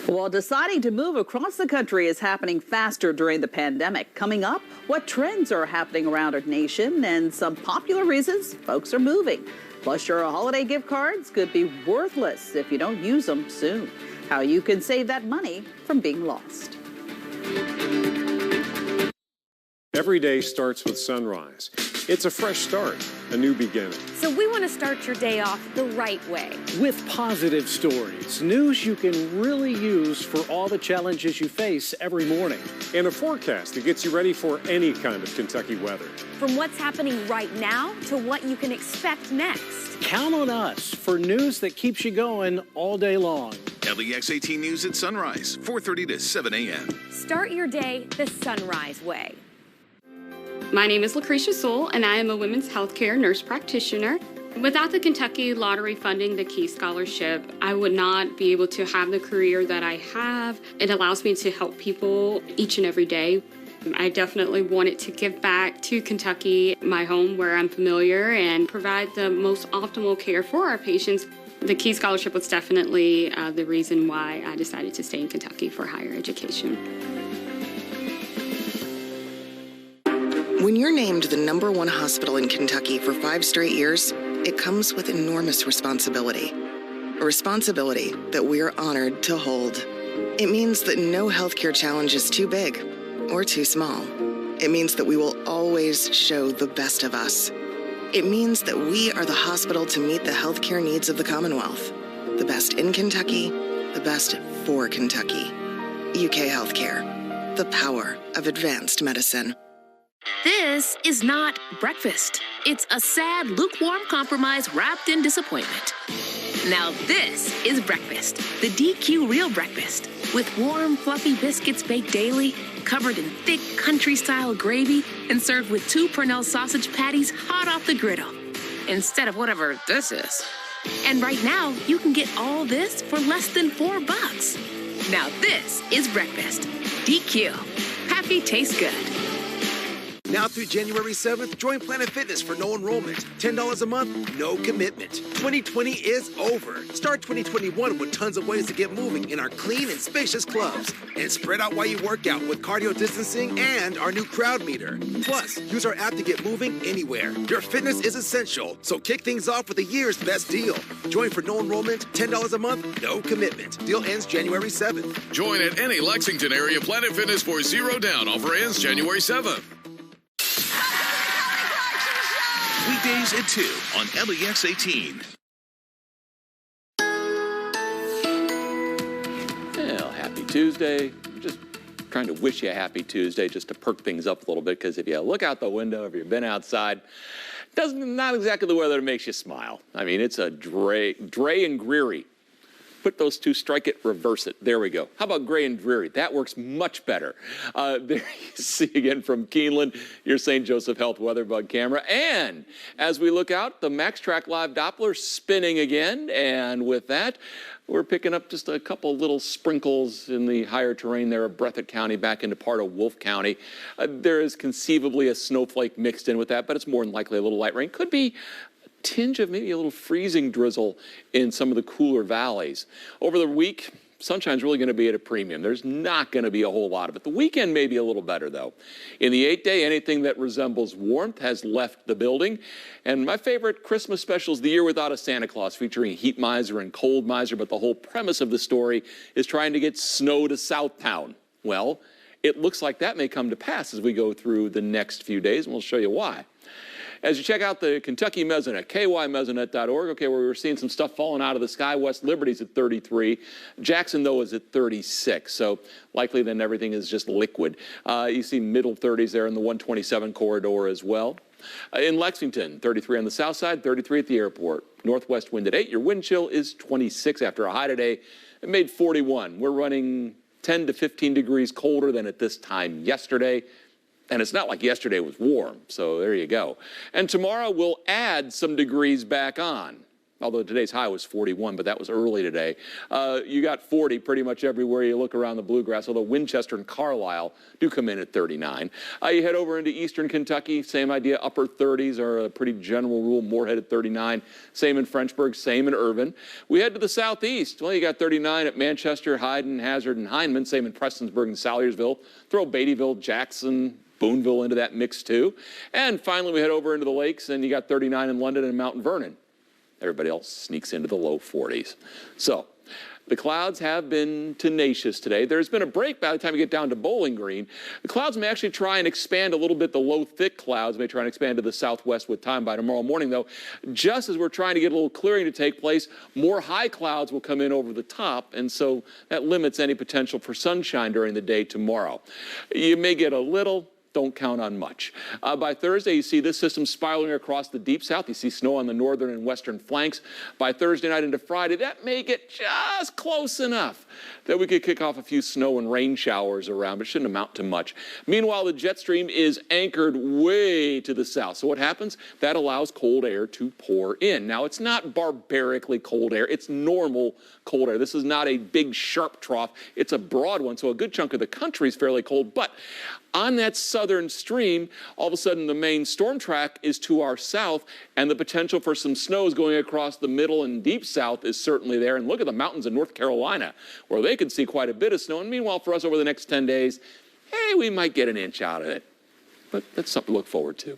Well, deciding to move across the country is happening faster during the pandemic. Coming up, what trends are happening around our nation and some popular reasons folks are moving. Plus, your holiday gift cards could be worthless if you don't use them soon. How you can save that money from being lost. Every day starts with sunrise. It's a fresh start, a new beginning. So we want to start your day off the right way. With positive stories, news you can really use for all the challenges you face every morning. And a forecast that gets you ready for any kind of Kentucky weather. From what's happening right now to what you can expect next. Count on us for news that keeps you going all day long. LEX 18 News at Sunrise, 4:30 to 7 a.m. Start your day the sunrise way. My name is Lucretia Soule, and I am a women's healthcare nurse practitioner. Without the Kentucky Lottery funding the Key Scholarship, I would not be able to have the career that I have. It allows me to help people each and every day. I definitely wanted to give back to Kentucky, my home where I'm familiar, and provide the most optimal care for our patients. The Key Scholarship was definitely the reason why I decided to stay in Kentucky for higher education. When you're named the #1 hospital in Kentucky for 5 straight years, it comes with enormous responsibility. A responsibility that we're honored to hold. It means that no healthcare challenge is too big or too small. It means that we will always show the best of us. It means that we are the hospital to meet the healthcare needs of the Commonwealth. The best in Kentucky, the best for Kentucky. UK Healthcare, the power of advanced medicine. This is not breakfast. It's a sad, lukewarm compromise wrapped in disappointment. Now this is breakfast, the DQ Real Breakfast, with warm, fluffy biscuits baked daily, covered in thick country-style gravy, and served with 2 Purnell sausage patties hot off the griddle, instead of whatever this is. And right now, you can get all this for less than $4. Now this is breakfast. DQ. Happy tastes good. Now through January 7th, join Planet Fitness for no enrollment. $10 a month, no commitment. 2020 is over. Start 2021 with tons of ways to get moving in our clean and spacious clubs. And spread out while you work out with cardio distancing and our new crowd meter. Plus, use our app to get moving anywhere. Your fitness is essential, so kick things off with the year's best deal. Join for no enrollment, $10 a month, no commitment. Deal ends January 7th. Join at any Lexington area Planet Fitness for $0 down. Offer ends January 7th. Weekdays at 2 on LEX 18. Well, happy Tuesday. Just trying to wish you a happy Tuesday just to perk things up a little bit, because if you look out the window, if you've been outside, not exactly the weather that makes you smile. I mean, it's a dray and dreary. Put those two, strike it, reverse it. There we go. How about gray and dreary? That works much better. There you see again from Keeneland, your St. Joseph Health WeatherBug camera. And as we look out, the MaxTrack Live Doppler spinning again. And with that, we're picking up just a couple little sprinkles in the higher terrain there of Breathitt County back into part of Wolfe County. There is conceivably a snowflake mixed in with that, but it's more than likely a little light rain. Could be tinge of maybe a little freezing drizzle in some of the cooler valleys. Over the week, sunshine's really going to be at a premium. There's not going to be a whole lot of it. The weekend may be a little better, though. In the 8-day, anything that resembles warmth has left the building. And my favorite Christmas special is The Year Without a Santa Claus, featuring Heat Miser and Cold Miser. But the whole premise of the story is trying to get snow to Southtown. Well, it looks like that may come to pass as we go through the next few days, and we'll show you why. As you check out the Kentucky Mesonet, kymesonet.org, okay, where we're seeing some stuff falling out of the sky. West Liberty's at 33. Jackson, though, is at 36. So likely then everything is just liquid. You see middle 30s there in the 127 corridor as well. In Lexington, 33 on the south side, 33 at the airport. Northwest wind at 8. Your wind chill is 26 after a high today. It made 41. We're running 10 to 15 degrees colder than at this time yesterday. And it's not like yesterday was warm, so there you go. And tomorrow we'll add some degrees back on. Although today's high was 41, but that was early today. You got 40 pretty much everywhere you look around the bluegrass, although Winchester and Carlisle do come in at 39. You head over into eastern Kentucky, same idea, upper 30s are a pretty general rule, Moorhead at 39. Same in Frenchburg, same in Irvin. We head to the southeast. Well, you got 39 at Manchester, Hyden, Hazard, and Hindman. Same in Prestonsburg and Salyersville. Throw Beattyville, Jackson, Boonville into that mix too. And finally, we head over into the lakes, and you got 39 in London and Mount Vernon. Everybody else sneaks into the low 40s. So the clouds have been tenacious today. There's been a break by the time you get down to Bowling Green. The clouds may actually try and expand a little bit. The low, thick clouds may try and expand to the southwest with time by tomorrow morning, though. Just as we're trying to get a little clearing to take place, more high clouds will come in over the top, and so that limits any potential for sunshine during the day tomorrow. You may get a little. Don't count on much. By Thursday, you see this system spiraling across the deep south. You see snow on the northern and western flanks. By Thursday night into Friday, that may get just close enough that we could kick off a few snow and rain showers around, but it shouldn't amount to much. Meanwhile, the jet stream is anchored way to the south. So what happens? That allows cold air to pour in. Now, it's not barbarically cold air. It's normal cold air. This is not a big, sharp trough. It's a broad one, so a good chunk of the country is fairly cold. But on that southern stream, all of a sudden the main storm track is to our south, and the potential for some snows going across the middle and deep south is certainly there. And look at the mountains in North Carolina, where they could see quite a bit of snow. And meanwhile, for us over the next 10 days, hey, we might get an inch out of it. But that's something to look forward to.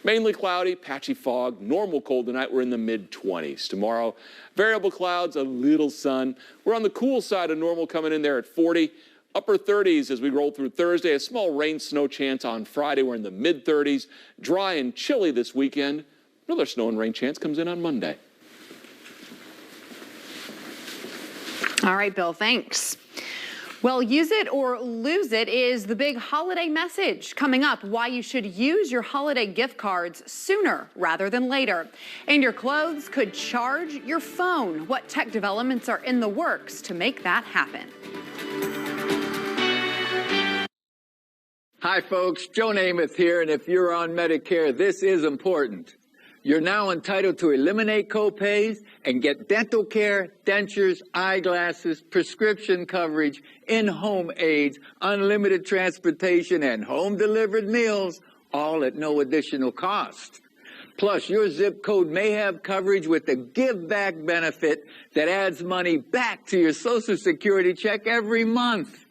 Mainly cloudy, patchy fog, normal cold tonight. We're in the mid-20s. Tomorrow, variable clouds, a little sun. We're on the cool side of normal, coming in there at 40. Upper 30s as we roll through Thursday. A small rain snow chance on Friday. We're in the mid-30s. Dry and chilly this weekend. Another snow and rain chance comes in on Monday. All right, Bill, thanks. Well, use it or lose it is the big holiday message. Coming up, why you should use your holiday gift cards sooner rather than later. And your clothes could charge your phone. What tech developments are in the works to make that happen? Hi, folks. Joe Namath here, and if you're on Medicare, this is important. You're now entitled to eliminate copays and get dental care, dentures, eyeglasses, prescription coverage, in-home aids, unlimited transportation, and home-delivered meals, all at no additional cost. Plus, your zip code may have coverage with the Give Back benefit that adds money back to your Social Security check every month.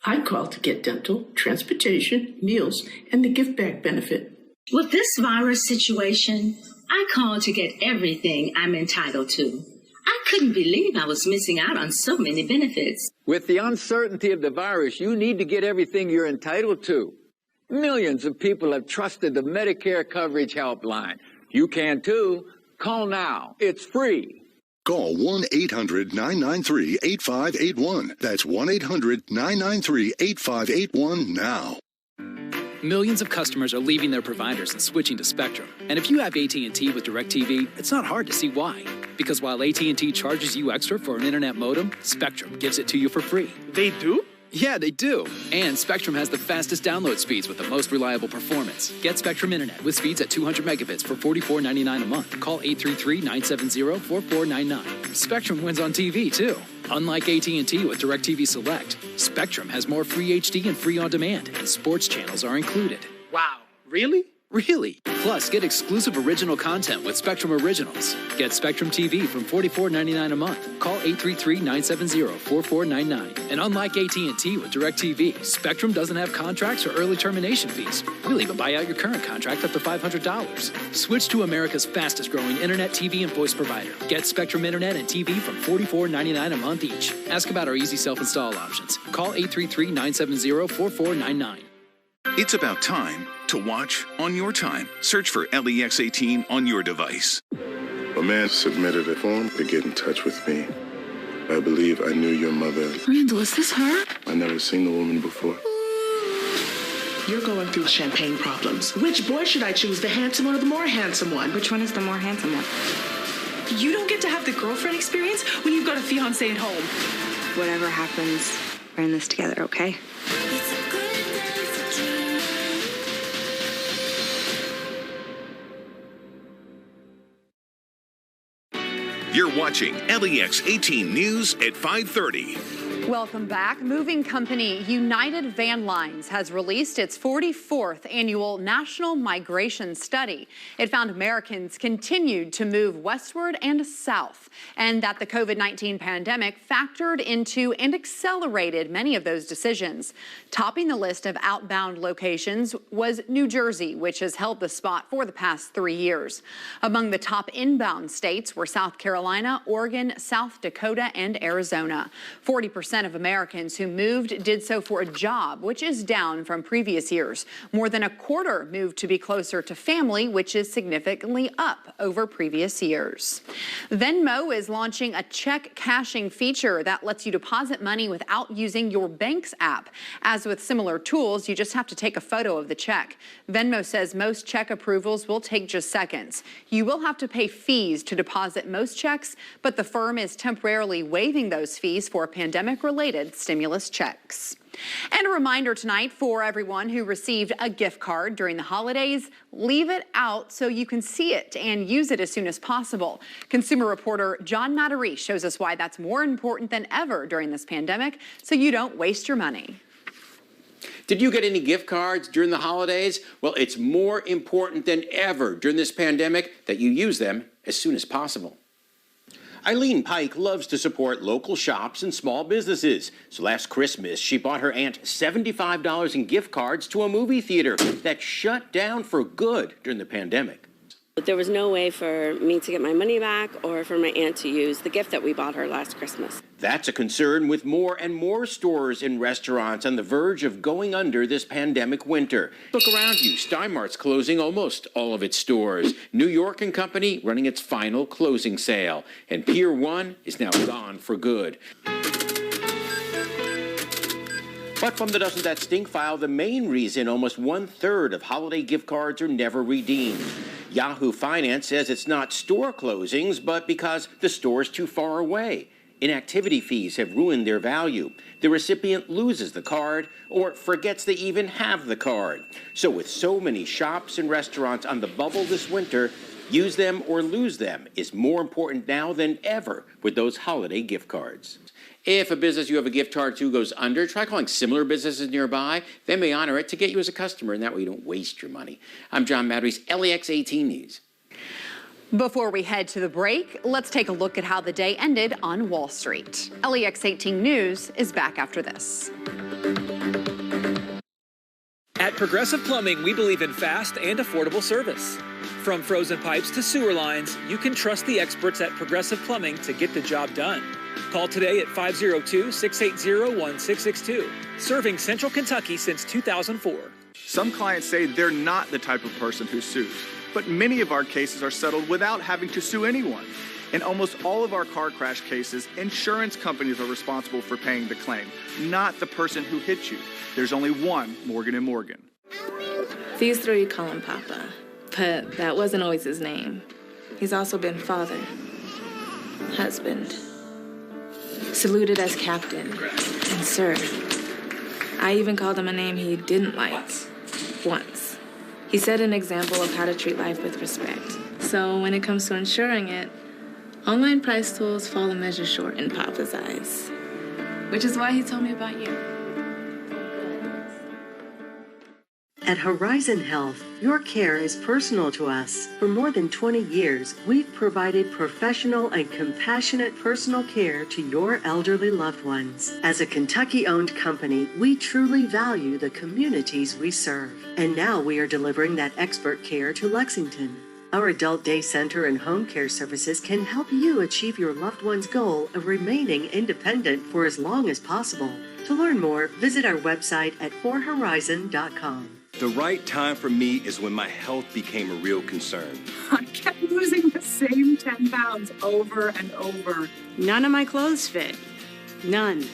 I called to get dental, transportation, meals, and the Give Back benefit. With this virus situation, I called to get everything I'm entitled to. I couldn't believe I was missing out on so many benefits. With the uncertainty of the virus, you need to get everything you're entitled to. Millions of people have trusted the Medicare Coverage Helpline. You can too. Call now. It's free. Call 1-800-993-8581. That's 1-800-993-8581 now. Millions of customers are leaving their providers and switching to Spectrum. And if you have AT&T with DirecTV, it's not hard to see why. Because while AT&T charges you extra for an internet modem, Spectrum gives it to you for free. They do? Yeah, they do. And Spectrum has the fastest download speeds with the most reliable performance. Get Spectrum Internet with speeds at 200 megabits for $44.99 a month. Call 833-970-4499. Spectrum wins on TV, too. Unlike AT&T with DirecTV Select, Spectrum has more free HD and free on-demand, and sports channels are included. Wow, really? Really. Plus, get exclusive original content with Spectrum Originals. Get Spectrum TV from $44.99 a month. Call 833-970-4499. And unlike AT&T with DirecTV, Spectrum doesn't have contracts or early termination fees. We'll even buy out your current contract up to $500. Switch to America's fastest growing internet, TV, and voice provider. Get Spectrum Internet and TV from $44.99 a month each. Ask about our easy self-install options. Call 833-970-4499. It's about time to watch on your time. Search for LEX 18 on your device. A man submitted a form to get in touch with me. I believe I knew your mother. Randall, is this her? I never seen the woman before. You're going through champagne problems. Which boy should I choose, the handsome one or the more handsome one? Which one is the more handsome one? You don't get to have the girlfriend experience when you've got a fiancé at home. Whatever happens, we're in this together, okay? You're watching LEX 18 News at 5:30. Welcome back. Moving company United Van Lines has released its 44th annual National Migration Study. It found Americans continued to move westward and south, and that the COVID-19 pandemic factored into and accelerated many of those decisions. Topping the list of outbound locations was New Jersey, which has held the spot for the past 3 years. Among the top inbound states were South Carolina, Oregon, South Dakota, and Arizona. 40% of Americans who moved did so for a job, which is down from previous years. More than a quarter moved to be closer to family, which is significantly up over previous years. Venmo is launching a check cashing feature that lets you deposit money without using your bank's app. As with similar tools, you just have to take a photo of the check. Venmo says most check approvals will take just seconds. You will have to pay fees to deposit most checks, but the firm is temporarily waiving those fees for pandemic-related stimulus checks. And a reminder tonight for everyone who received a gift card during the holidays, leave it out so you can see it and use it as soon as possible. Consumer reporter John Matarese shows us why that's more important than ever during this pandemic, so you don't waste your money. Did you get any gift cards during the holidays? Well, it's more important than ever during this pandemic that you use them as soon as possible. Eileen Pike loves to support local shops and small businesses. So last Christmas, she bought her aunt $75 in gift cards to a movie theater that shut down for good during the pandemic. But there was no way for me to get my money back or for my aunt to use the gift that we bought her last Christmas. That's a concern with more and more stores and restaurants on the verge of going under this pandemic winter. Look around you. Steinmart's closing almost all of its stores. New York & Company running its final closing sale. And Pier 1 is now gone for good. But from the Doesn't That Stink file, the main reason almost 1/3 of holiday gift cards are never redeemed. Yahoo Finance says it's not store closings, but because the store is too far away. Inactivity fees have ruined their value. The recipient loses the card or forgets they even have the card. So with so many shops and restaurants on the bubble this winter, use them or lose them is more important now than ever with those holiday gift cards. If a business you have a gift card to goes under, try calling similar businesses nearby. They may honor it to get you as a customer, and that way you don't waste your money. I'm John Madries, LEX 18 News. Before we head to the break, let's take a look at how the day ended on Wall Street. LEX 18 News is back after this. At Progressive Plumbing, we believe in fast and affordable service. From frozen pipes to sewer lines, you can trust the experts at Progressive Plumbing to get the job done. Call today at 502-680-1662. Serving Central Kentucky since 2004. Some clients say they're not the type of person who sues, but many of our cases are settled without having to sue anyone. In almost all of our car crash cases, insurance companies are responsible for paying the claim, not the person who hit you. There's only one Morgan & Morgan. These three call him Papa, but that wasn't always his name. He's also been father, husband, saluted as captain, and sir. I even called him a name he didn't like, once. He set an example of how to treat life with respect. So when it comes to insuring it, online price tools fall a measure short in Papa's eyes. Which is why he told me about you. At Horizon Health, your care is personal to us. For more than 20 years, we've provided professional and compassionate personal care to your elderly loved ones. As a Kentucky-owned company, we truly value the communities we serve. And now we are delivering that expert care to Lexington. Our adult day center and home care services can help you achieve your loved one's goal of remaining independent for as long as possible. To learn more, visit our website at forhorizon.com. The right time for me is when my health became a real concern. I kept losing the same 10 pounds over and over. None of my clothes fit. None.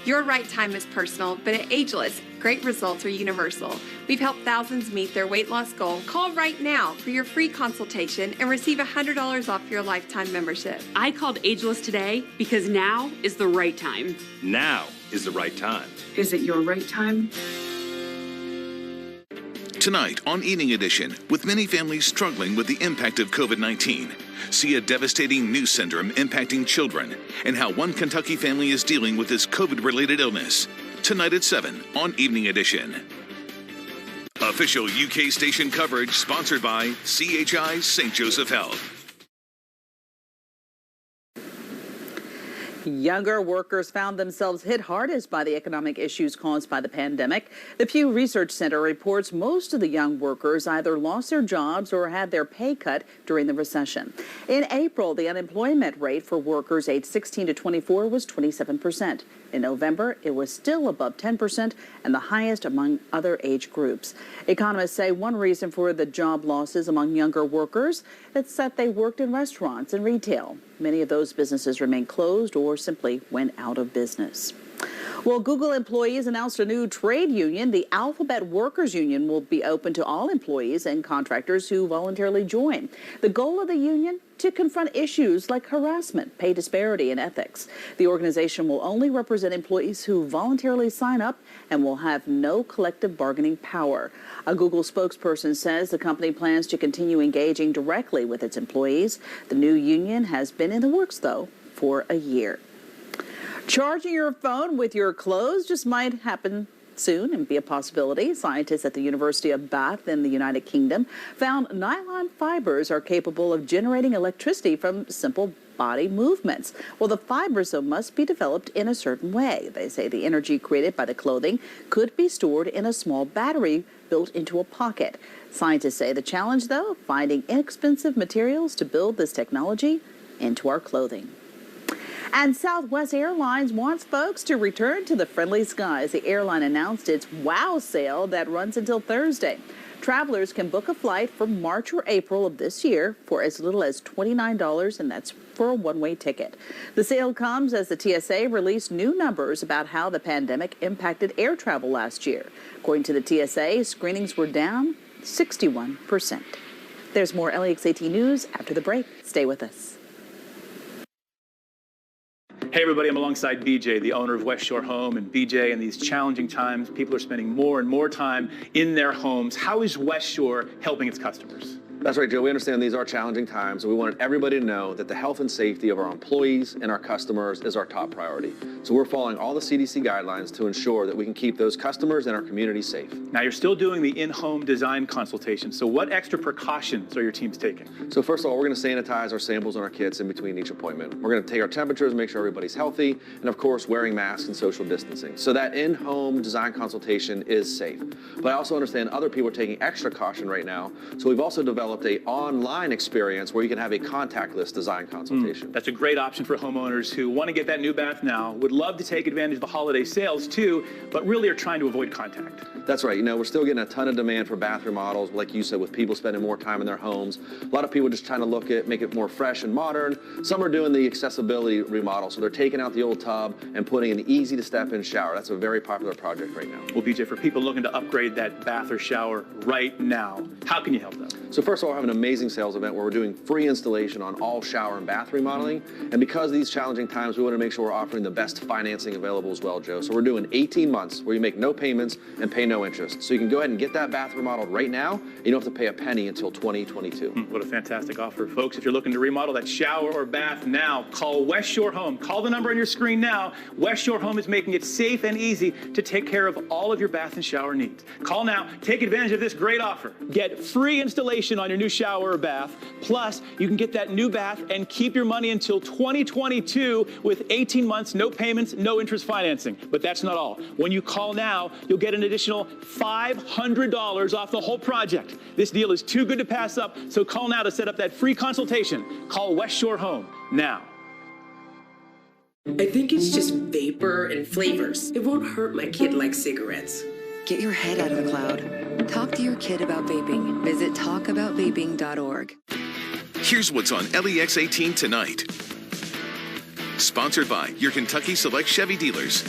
Your right time is personal, but at Ageless, great results are universal. We've helped thousands meet their weight loss goal. Call right now for your free consultation and receive $100 off your lifetime membership. I called Ageless today because now is the right time. Now is the right time. Is it your right time? Tonight on Eating Edition, with many families struggling with the impact of COVID-19, see a devastating new syndrome impacting children and how one Kentucky family is dealing with this COVID-related illness. Tonight at 7 on Evening Edition. Official UK station coverage sponsored by CHI St. Joseph Health. Younger workers found themselves hit hardest by the economic issues caused by the pandemic. The Pew Research Center reports most of the young workers either lost their jobs or had their pay cut during the recession. In April, the unemployment rate for workers aged 16 to 24 was 27%. In November, it was still above 10% and the highest among other age groups. Economists say one reason for the job losses among younger workers is that they worked in restaurants and retail. Many of those businesses remain closed or simply went out of business. Well, Google employees announced a new trade union. The Alphabet Workers Union will be open to all employees and contractors who voluntarily join. The goal of the union? To confront issues like harassment, pay disparity, and ethics. The organization will only represent employees who voluntarily sign up and will have no collective bargaining power. A Google spokesperson says the company plans to continue engaging directly with its employees. The new union has been in the works, though, for a year. Charging your phone with your clothes just might happen soon and be a possibility. Scientists at the University of Bath in the United Kingdom found nylon fibers are capable of generating electricity from simple body movements. Well, the fibers, though, must be developed in a certain way. They say the energy created by the clothing could be stored in a small battery built into a pocket. Scientists say the challenge, though, finding inexpensive materials to build this technology into our clothing. And Southwest Airlines wants folks to return to the friendly skies. The airline announced its WOW sale that runs until Thursday. Travelers can book a flight for March or April of this year for as little as $29, and that's for a one-way ticket. The sale comes as the TSA released new numbers about how the pandemic impacted air travel last year. According to the TSA, screenings were down 61%. There's more LEX 18 News after the break. Stay with us. Hey everybody, I'm alongside BJ, the owner of West Shore Home. And BJ, in these challenging times, people are spending more and more time in their homes. How is West Shore helping its customers? That's right, Joe. We understand these are challenging times, and we wanted everybody to know that the health and safety of our employees and our customers is our top priority. So we're following all the CDC guidelines to ensure that we can keep those customers and our community safe. Now, you're still doing the in-home design consultation, so what extra precautions are your teams taking? So first of all, we're going to sanitize our samples and our kits in between each appointment. We're going to take our temperatures, make sure everybody's healthy, and of course, wearing masks and social distancing. So that in-home design consultation is safe. But I also understand other people are taking extra caution right now, so we've also developed an online experience where you can have a contactless design consultation. That's a great option for homeowners who want to get that new bath now, would love to take advantage of the holiday sales too, but really are trying to avoid contact. That's right. You know, we're still getting a ton of demand for bath remodels, like you said, with people spending more time in their homes. A lot of people just trying to look at, make it more fresh and modern. Some are doing the accessibility remodel, so they're taking out the old tub and putting an easy to step in shower. That's a very popular project right now. Well, BJ, for people looking to upgrade that bath or shower right now, how can you help them? So first of all, I have an amazing sales event where we're doing free installation on all shower and bath remodeling. And because of these challenging times, we want to make sure we're offering the best financing available as well, Joe. So we're doing 18 months where you make no payments and pay no interest. So you can go ahead and get that bath remodeled right now. You don't have to pay a penny until 2022. What a fantastic offer. Folks, if you're looking to remodel that shower or bath now, call West Shore Home. Call the number on your screen now. West Shore Home is making it safe and easy to take care of all of your bath and shower needs. Call now. Take advantage of this great offer. Get free installation on your new shower or bath. Plus, you can get that new bath and keep your money until 2022 with 18 months, no payments, no interest financing. But that's not all. When you call now, you'll get an additional $500 off the whole project. This deal is too good to pass up, so call now to set up that free consultation. Call West Shore Home now. I think it's just vapor and flavors. It won't hurt my kid like cigarettes. Get your head out of the cloud. Talk to your kid about vaping. Visit talkaboutvaping.org. Here's what's on LEX 18 tonight. Sponsored by your Kentucky Select Chevy dealers.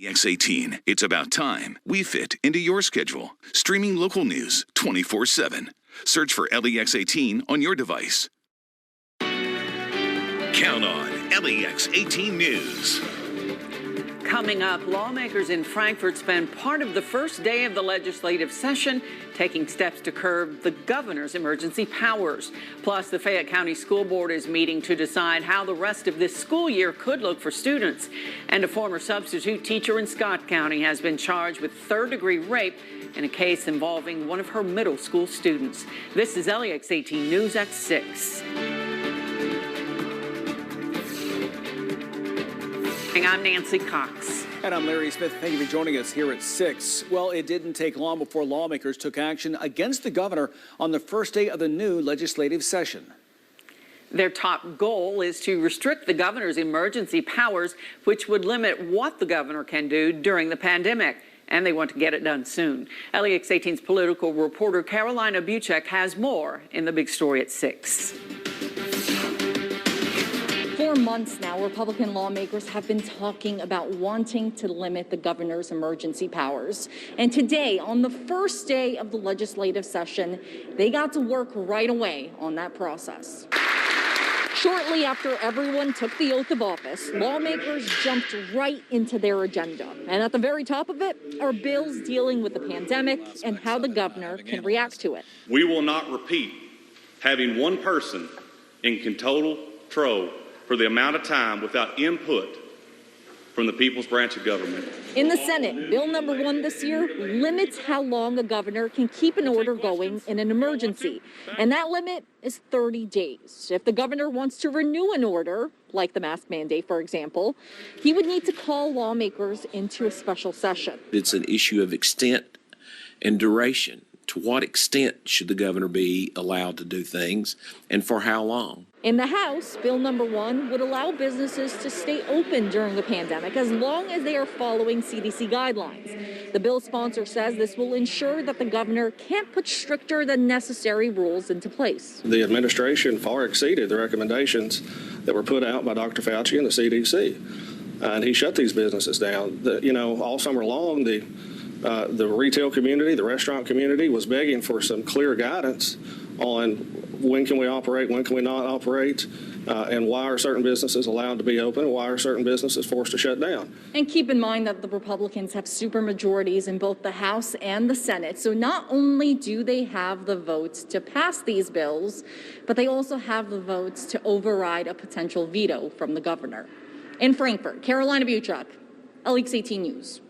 LEX 18, it's about time we fit into your schedule. Streaming local news 24/7. Search for LEX 18 on your device. Count on LEX 18 News. Coming up, lawmakers in Frankfort spend part of the first day of the legislative session taking steps to curb the governor's emergency powers. Plus, the Fayette County School Board is meeting to decide how the rest of this school year could look for students. And a former substitute teacher in Scott County has been charged with third-degree rape in a case involving one of her middle school students. This is LEX 18 News at 6. I'm Nancy Cox. And I'm Larry Smith. Thank you for joining us here at 6. Well, it didn't take long before lawmakers took action against the governor on the first day of the new legislative session. Their top goal is to restrict the governor's emergency powers, which would limit what the governor can do during the pandemic. And they want to get it done soon. LEX 18's political reporter Carolina Buchek has more in the big story at 6. For months now, Republican lawmakers have been talking about wanting to limit the governor's emergency powers. And today, on the first day of the legislative session, they got to work right away on that process. Shortly after everyone took the oath of office, lawmakers jumped right into their agenda. And at the very top of it are bills dealing with the pandemic and how the governor can react to it. We will not repeat having one person in total control for the amount of time without input from the people's branch of government. In the Senate, bill number 1 this year limits how long a governor can keep an order going in an emergency. And that limit is 30 days. If the governor wants to renew an order, like the mask mandate, for example, he would need to call lawmakers into a special session. It's an issue of extent and duration To what extent should the governor be allowed to do things, and for how long? In the House, Bill number 1 would allow businesses to stay open during the pandemic as long as they are following CDC guidelines. The bill sponsor says this will ensure that the governor can't put stricter than necessary rules into place. The administration far exceeded the recommendations that were put out by Dr. Fauci and the CDC. And he shut these businesses down. All summer long, the retail community, the restaurant community was begging for some clear guidance on when can we operate, when can we not operate, and why are certain businesses allowed to be open and why are certain businesses forced to shut down. And keep in mind that the Republicans have supermajorities in both the House and the Senate. So not only do they have the votes to pass these bills, but they also have the votes to override a potential veto from the governor. In Frankfurt, Carolina Buchuk, LEX 18 News.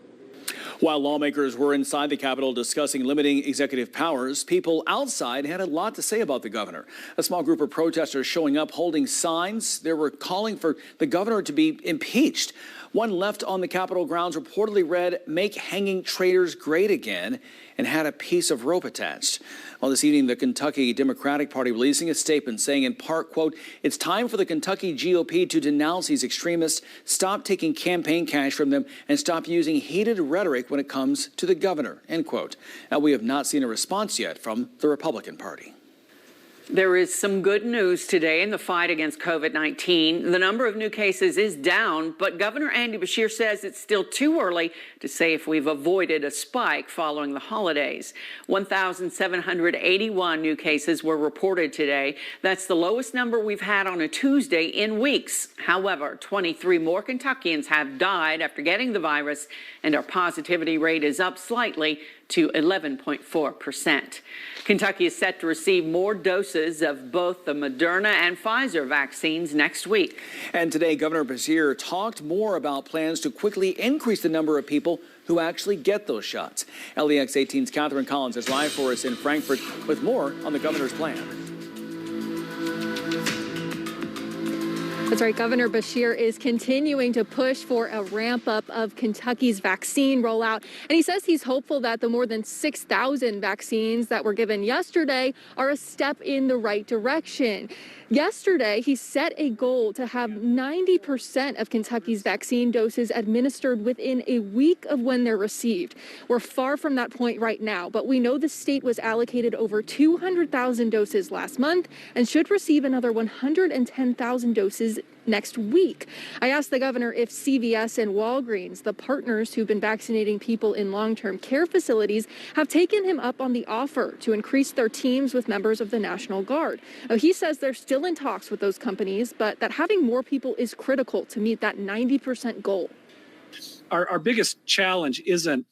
While lawmakers were inside the Capitol discussing limiting executive powers, people outside had a lot to say about the governor. A small group of protesters showing up holding signs. They were calling for the governor to be impeached. One left on the Capitol grounds reportedly read, "Make hanging traitors great again," and had a piece of rope attached. Well, this evening, the Kentucky Democratic Party releasing a statement saying in part, quote, "It's time for the Kentucky GOP to denounce these extremists, stop taking campaign cash from them, and stop using heated rhetoric when it comes to the governor," end quote. Now, we have not seen a response yet from the Republican Party. There is some good news today in the fight against COVID-19. The number of new cases is down, but Governor Andy Beshear says it's still too early to say if we've avoided a spike following the holidays. 1,781 new cases were reported today. That's the lowest number we've had on a Tuesday in weeks. However, 23 more Kentuckians have died after getting the virus, and our positivity rate is up slightly to 11.4%. Kentucky is set to receive more doses of both the Moderna and Pfizer vaccines next week. And today, Governor Beshear talked more about plans to quickly increase the number of people who actually get those shots. LEX 18's Catherine Collins is live for us in Frankfurt with more on the governor's plan. That's right. Governor Beshear is continuing to push for a ramp up of Kentucky's vaccine rollout. And he says he's hopeful that the more than 6,000 vaccines that were given yesterday are a step in the right direction. Yesterday, he set a goal to have 90% of Kentucky's vaccine doses administered within a week of when they're received. We're far from that point right now, but we know the state was allocated over 200,000 doses last month and should receive another 110,000 doses next week. I asked the governor if CVS and Walgreens, the partners who've been vaccinating people in long-term care facilities, have taken him up on the offer to increase their teams with members of the National Guard. Now, he says they're still in talks with those companies, but that having more people is critical to meet that 90% goal. Our biggest challenge isn't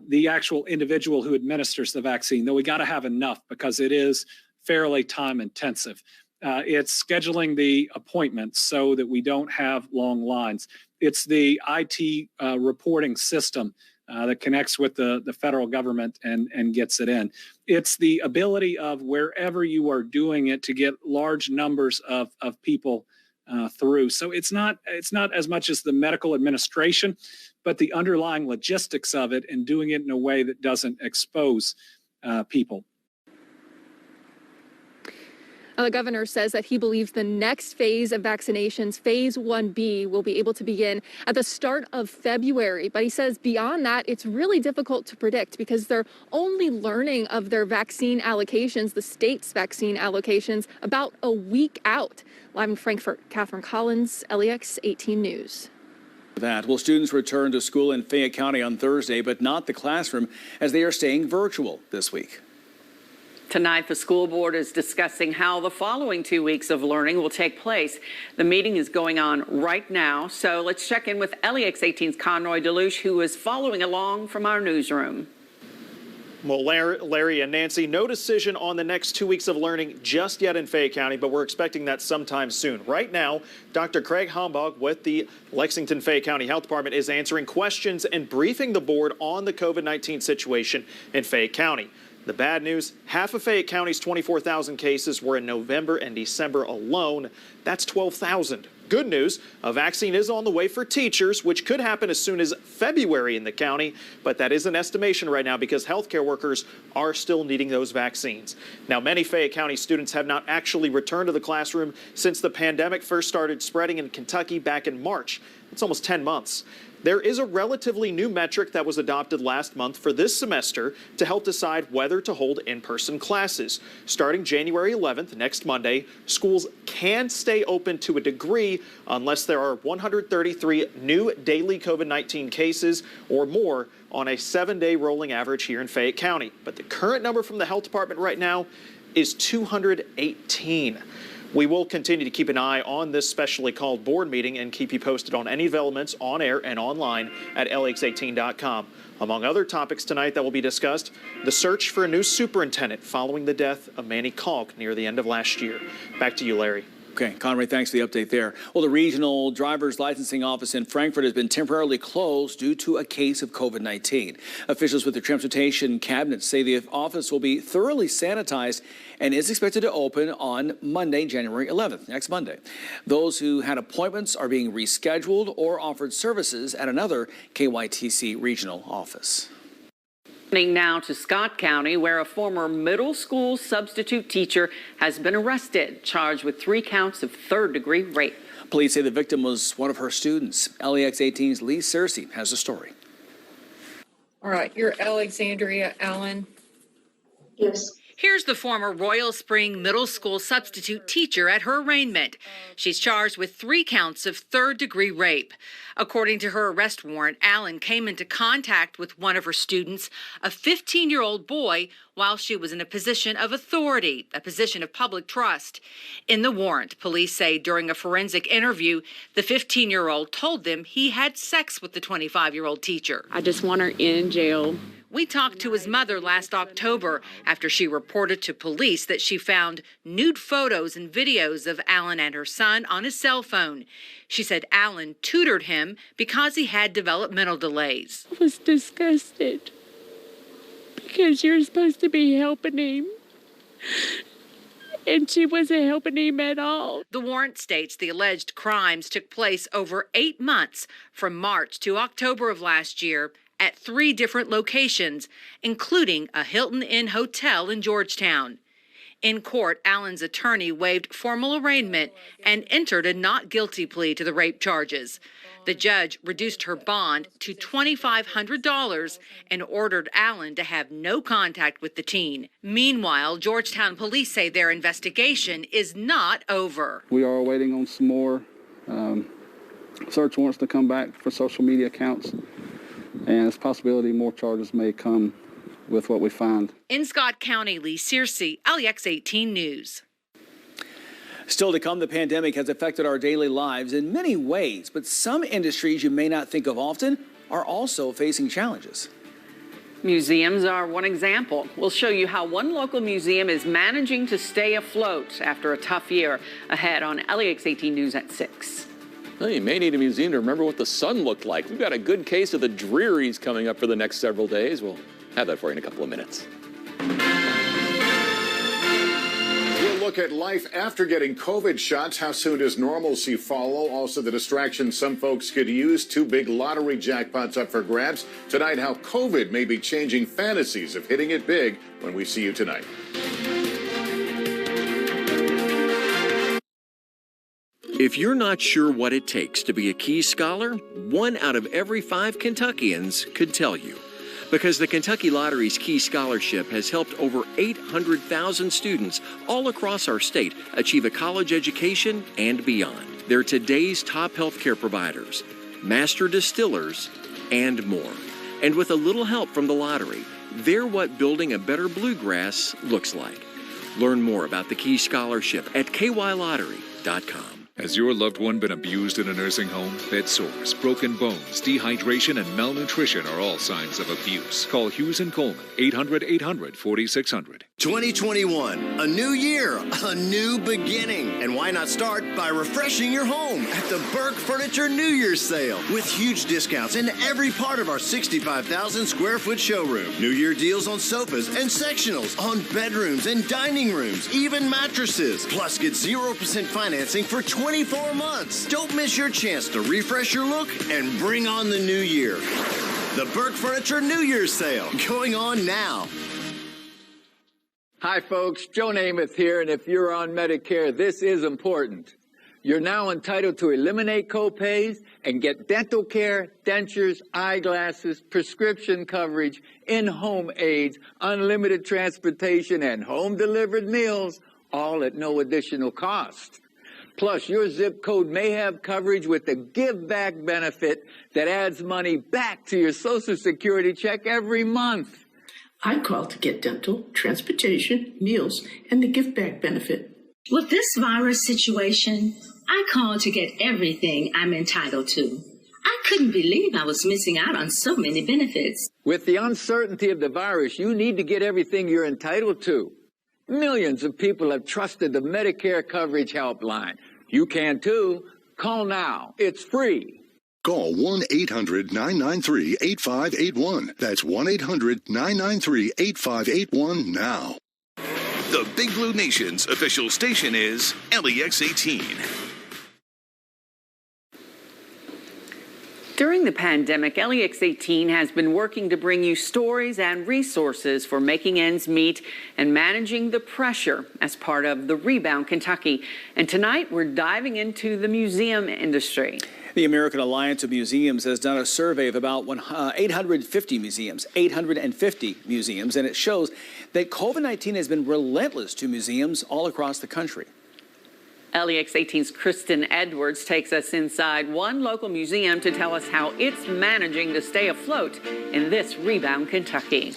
the actual individual who administers the vaccine, though we got to have enough because it is fairly time intensive. It's scheduling the appointments so that we don't have long lines. It's the IT reporting system that connects with the federal government and gets it in. It's the ability of wherever you are doing it to get large numbers of people through. So it's not as much as the medical administration, but the underlying logistics of it and doing it in a way that doesn't expose people. The governor says that he believes the next phase of vaccinations, phase 1B, will be able to begin at the start of February. But he says beyond that, it's really difficult to predict because they're only learning of their vaccine allocations, the state's vaccine allocations, about a week out. Live in Frankfurt, Catherine Collins, LEX 18 News. Well, students return to school in Fayette County on Thursday, but not the classroom as they are staying virtual this week. Tonight, the school board is discussing how the following 2 weeks of learning will take place. The meeting is going on right now, so let's check in with LEX 18's Conroy Deluche, who is following along from our newsroom. Well, Larry and Nancy, no decision on the next 2 weeks of learning just yet in Fayette County, but we're expecting that sometime soon. Right now, Dr. Craig Hombach with the Lexington Fayette County Health Department is answering questions and briefing the board on the COVID-19 situation in Fayette County. The bad news, half of Fayette County's 24,000 cases were in November and December alone. That's 12,000. Good news, a vaccine is on the way for teachers, which could happen as soon as February in the county, but that is an estimation right now because healthcare workers are still needing those vaccines. Now, many Fayette County students have not actually returned to the classroom since the pandemic first started spreading in Kentucky back in March. It's almost 10 months. There is a relatively new metric that was adopted last month for this semester to help decide whether to hold in-person classes. Starting January 11th, next Monday, schools can stay open to a degree unless there are 133 new daily COVID-19 cases or more on a 7-day rolling average here in Fayette County. But the current number from the health department right now is 218. We will continue to keep an eye on this specially called board meeting and keep you posted on any developments on air and online at LEX18.com. Among other topics tonight that will be discussed, the search for a new superintendent following the death of Manny Kalk near the end of last year. Back to you, Larry. Okay, Conway, thanks for the update there. Well, the regional driver's licensing office in Frankfort has been temporarily closed due to a case of COVID-19. Officials with the Transportation Cabinet say the office will be thoroughly sanitized and is expected to open on Monday, January 11th, next Monday. Those who had appointments are being rescheduled or offered services at another KYTC regional office. Now to Scott County, where a former middle school substitute teacher has been arrested, charged with 3 counts of third-degree rape. Police say the victim was one of her students. LEX 18's Lee Searcy has the story. All right, you're Alexandria Allen. Yes. Here's the former Royal Spring Middle School substitute teacher at her arraignment. She's charged with 3 counts of third-degree rape. According to her arrest warrant, Allen came into contact with one of her students, a 15-year-old boy, while she was in a position of authority, a position of public trust. In the warrant, police say during a forensic interview, the 15-year-old told them he had sex with the 25-year-old teacher. I just want her in jail. We talked to his mother last October after she reported to police that she found nude photos and videos of Allen and her son on his cell phone. She said Allen tutored him because he had developmental delays. I was disgusted because you're supposed to be helping him. And she wasn't helping him at all. The warrant states the alleged crimes took place over 8 months, from March to October of last year, at 3 different locations, including a Hilton Inn hotel in Georgetown. In court, Allen's attorney waived formal arraignment and entered a not guilty plea to the rape charges. The judge reduced her bond to $2,500 and ordered Allen to have no contact with the teen. Meanwhile, Georgetown police say their investigation is not over. We are waiting on some more search warrants to come back for social media accounts. And it's a possibility more charges may come with what we find. In Scott County, Lee Searcy, LEX 18 News. Still to come, the pandemic has affected our daily lives in many ways, but some industries you may not think of often are also facing challenges. Museums are one example. We'll show you how one local museum is managing to stay afloat after a tough year. Ahead on LEX 18 News at 6. Well, you may need a museum to remember what the sun looked like. We've got a good case of the drearies coming up for the next several days. We'll have that for you in a couple of minutes. We'll look at life after getting COVID shots. How soon does normalcy follow? Also, the distraction some folks could use. 2 big lottery jackpots up for grabs. Tonight, how COVID may be changing fantasies of hitting it big when we see you tonight. If you're not sure what it takes to be a Key Scholar, 1 out of every 5 Kentuckians could tell you. Because the Kentucky Lottery's Key Scholarship has helped over 800,000 students all across our state achieve a college education and beyond. They're today's top healthcare providers, master distillers, and more. And with a little help from the lottery, they're what building a better bluegrass looks like. Learn more about the Key Scholarship at kylottery.com. Has your loved one been abused in a nursing home? Bed sores, broken bones, dehydration, and malnutrition are all signs of abuse. Call Hughes & Coleman, 800-800-4600. 2021, a new year, a new beginning. And why not start by refreshing your home at the Burke Furniture New Year's Sale with huge discounts in every part of our 65,000 square foot showroom. New Year deals on sofas and sectionals, on bedrooms and dining rooms, even mattresses. Plus, get 0% financing for 24 months. Don't miss your chance to refresh your look and bring on the new year. The Burke Furniture New Year's Sale, going on now. Hi, folks. Joe Namath here, and if you're on Medicare, this is important. You're now entitled to eliminate copays and get dental care, dentures, eyeglasses, prescription coverage, in-home aids, unlimited transportation, and home-delivered meals, all at no additional cost. Plus, your zip code may have coverage with the Give Back benefit that adds money back to your Social Security check every month. I call to get dental, transportation, meals, and the gift back benefit. With this virus situation, I called to get everything I'm entitled to. I couldn't believe I was missing out on so many benefits. With the uncertainty of the virus, you need to get everything you're entitled to. Millions of people have trusted the Medicare Coverage Helpline. You can too. Call now. It's free. Call 1-800-993-8581. That's 1-800-993-8581 now. The Big Blue Nation's official station is LEX 18. During the pandemic, LEX 18 has been working to bring you stories and resources for making ends meet and managing the pressure as part of the Rebound Kentucky. And tonight, we're diving into the museum industry. The American Alliance of Museums has done a survey of about 850 museums, and it shows that COVID-19 has been relentless to museums all across the country. LEX 18's Kristen Edwards takes us inside one local museum to tell us how it's managing to stay afloat in this Rebound Kentucky.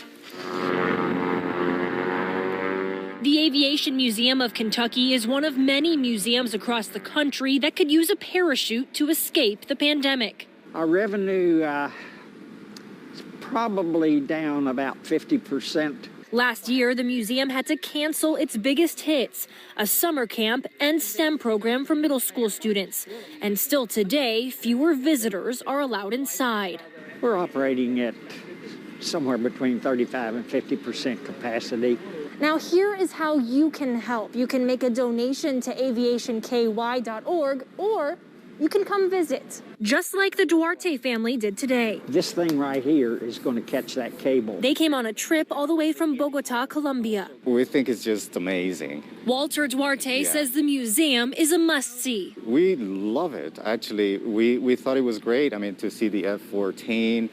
The Aviation Museum of Kentucky is one of many museums across the country that could use a parachute to escape the pandemic. Our revenue is probably down about 50%. Last year, the museum had to cancel its biggest hits, a summer camp and STEM program for middle school students. And still today, fewer visitors are allowed inside. We're operating at somewhere between 35 and 50% capacity. Now, here is how you can help. You can make a donation to aviationky.org, or you can come visit, just like the Duarte family did today. This thing right here is going to catch that cable. They came on a trip all the way from Bogota, Colombia. We think it's just amazing. Walter Duarte says the museum is a must-see. We love it, actually. We thought it was great. I mean, to see the F-14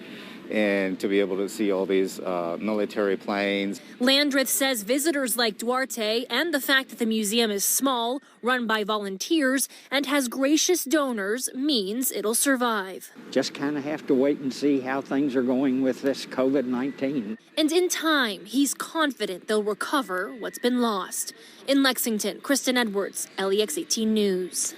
and to be able to see all these military planes. Landreth says visitors like Duarte and the fact that the museum is small, run by volunteers, and has gracious donors means it'll survive. Just kind of have to wait and see how things are going with this COVID-19. And in time, he's confident they'll recover what's been lost. In Lexington, Kristen Edwards, LEX 18 News.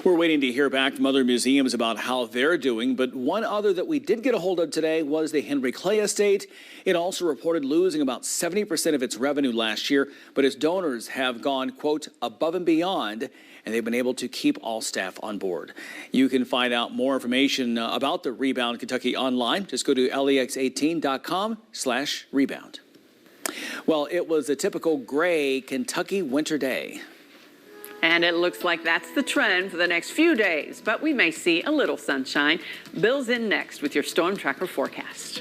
We're waiting to hear back from other museums about how they're doing, but one other that we did get a hold of today was the Henry Clay Estate. It also reported losing about 70% of its revenue last year, but its donors have gone, quote, above and beyond, and they've been able to keep all staff on board. You can find out more information about the Rebound Kentucky online. Just go to lex18.com/rebound. Well, it was a typical gray Kentucky winter day. And it looks like that's the trend for the next few days, but we may see a little sunshine. Bill's in next with your Storm Tracker forecast.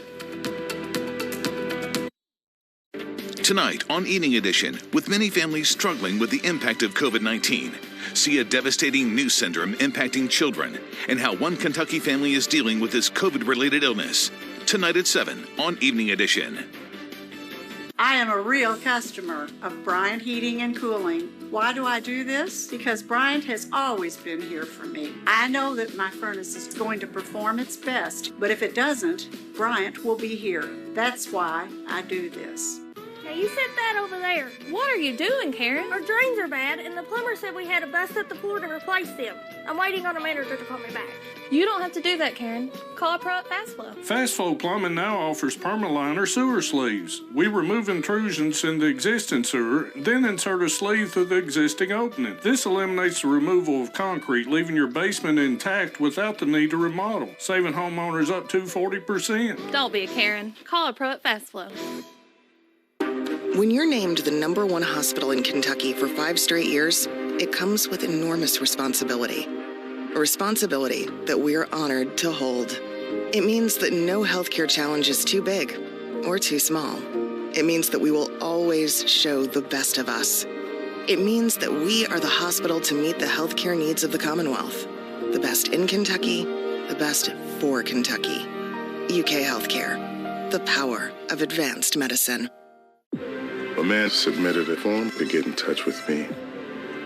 Tonight on Evening Edition, with many families struggling with the impact of COVID-19, see a devastating new syndrome impacting children and how one Kentucky family is dealing with this COVID-related illness. Tonight at 7 on Evening Edition. I am a real customer of Bryant Heating and Cooling. Why do I do this? Because Bryant has always been here for me. I know that my furnace is going to perform its best, but if it doesn't, Bryant will be here. That's why I do this. Now you sit that over there. What are you doing, Karen? Our drains are bad, and the plumber said we had to bust up the floor to replace them. I'm waiting on a manager to call me back. You don't have to do that, Karen. Call a pro at Fast Flow. Fast Flow Plumbing now offers Permaliner sewer sleeves. We remove intrusions in the existing sewer, then insert a sleeve through the existing opening. This eliminates the removal of concrete, leaving your basement intact without the need to remodel, saving homeowners up to 40%. Don't be a Karen. Call a pro at Fast Flow. When you're named the #1 hospital in Kentucky for 5 straight years, it comes with enormous responsibility. A responsibility that we're honored to hold. It means that no healthcare challenge is too big or too small. It means that we will always show the best of us. It means that we are the hospital to meet the healthcare needs of the Commonwealth. The best in Kentucky, the best for Kentucky. UK Healthcare, the power of advanced medicine. A man submitted a form to get in touch with me.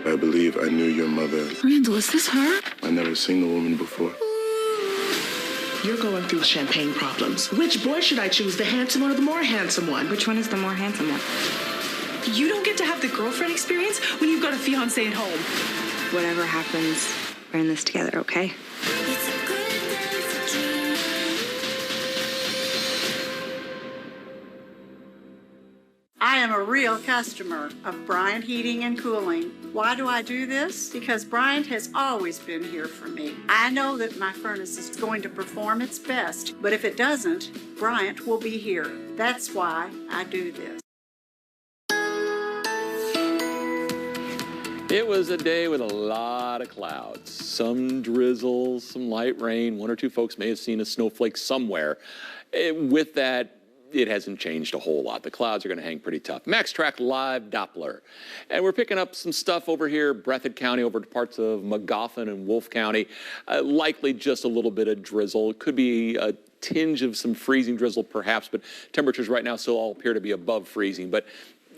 I believe I knew your mother. Randall, is this her? I never seen the woman before. You're going through champagne problems. Which boy should I choose, the handsome one or the more handsome one? Which one is the more handsome one? You don't get to have the girlfriend experience when you've got a fiancé at home. Whatever happens, we're in this together, okay? I am a real customer of Bryant Heating and Cooling. Why do I do this? Because Bryant has always been here for me. I know that my furnace is going to perform its best, but if it doesn't, Bryant will be here. That's why I do this. It was a day with a lot of clouds, some drizzle, some light rain. 1 or 2 folks may have seen a snowflake somewhere. With that, it hasn't changed a whole lot. The clouds are going to hang pretty tough. Max Track Live Doppler. And we're picking up some stuff over here, Breathitt County, over to parts of Magoffin and Wolfe County. Likely just a little bit of drizzle. It could be a tinge of some freezing drizzle perhaps, but temperatures right now still all appear to be above freezing. But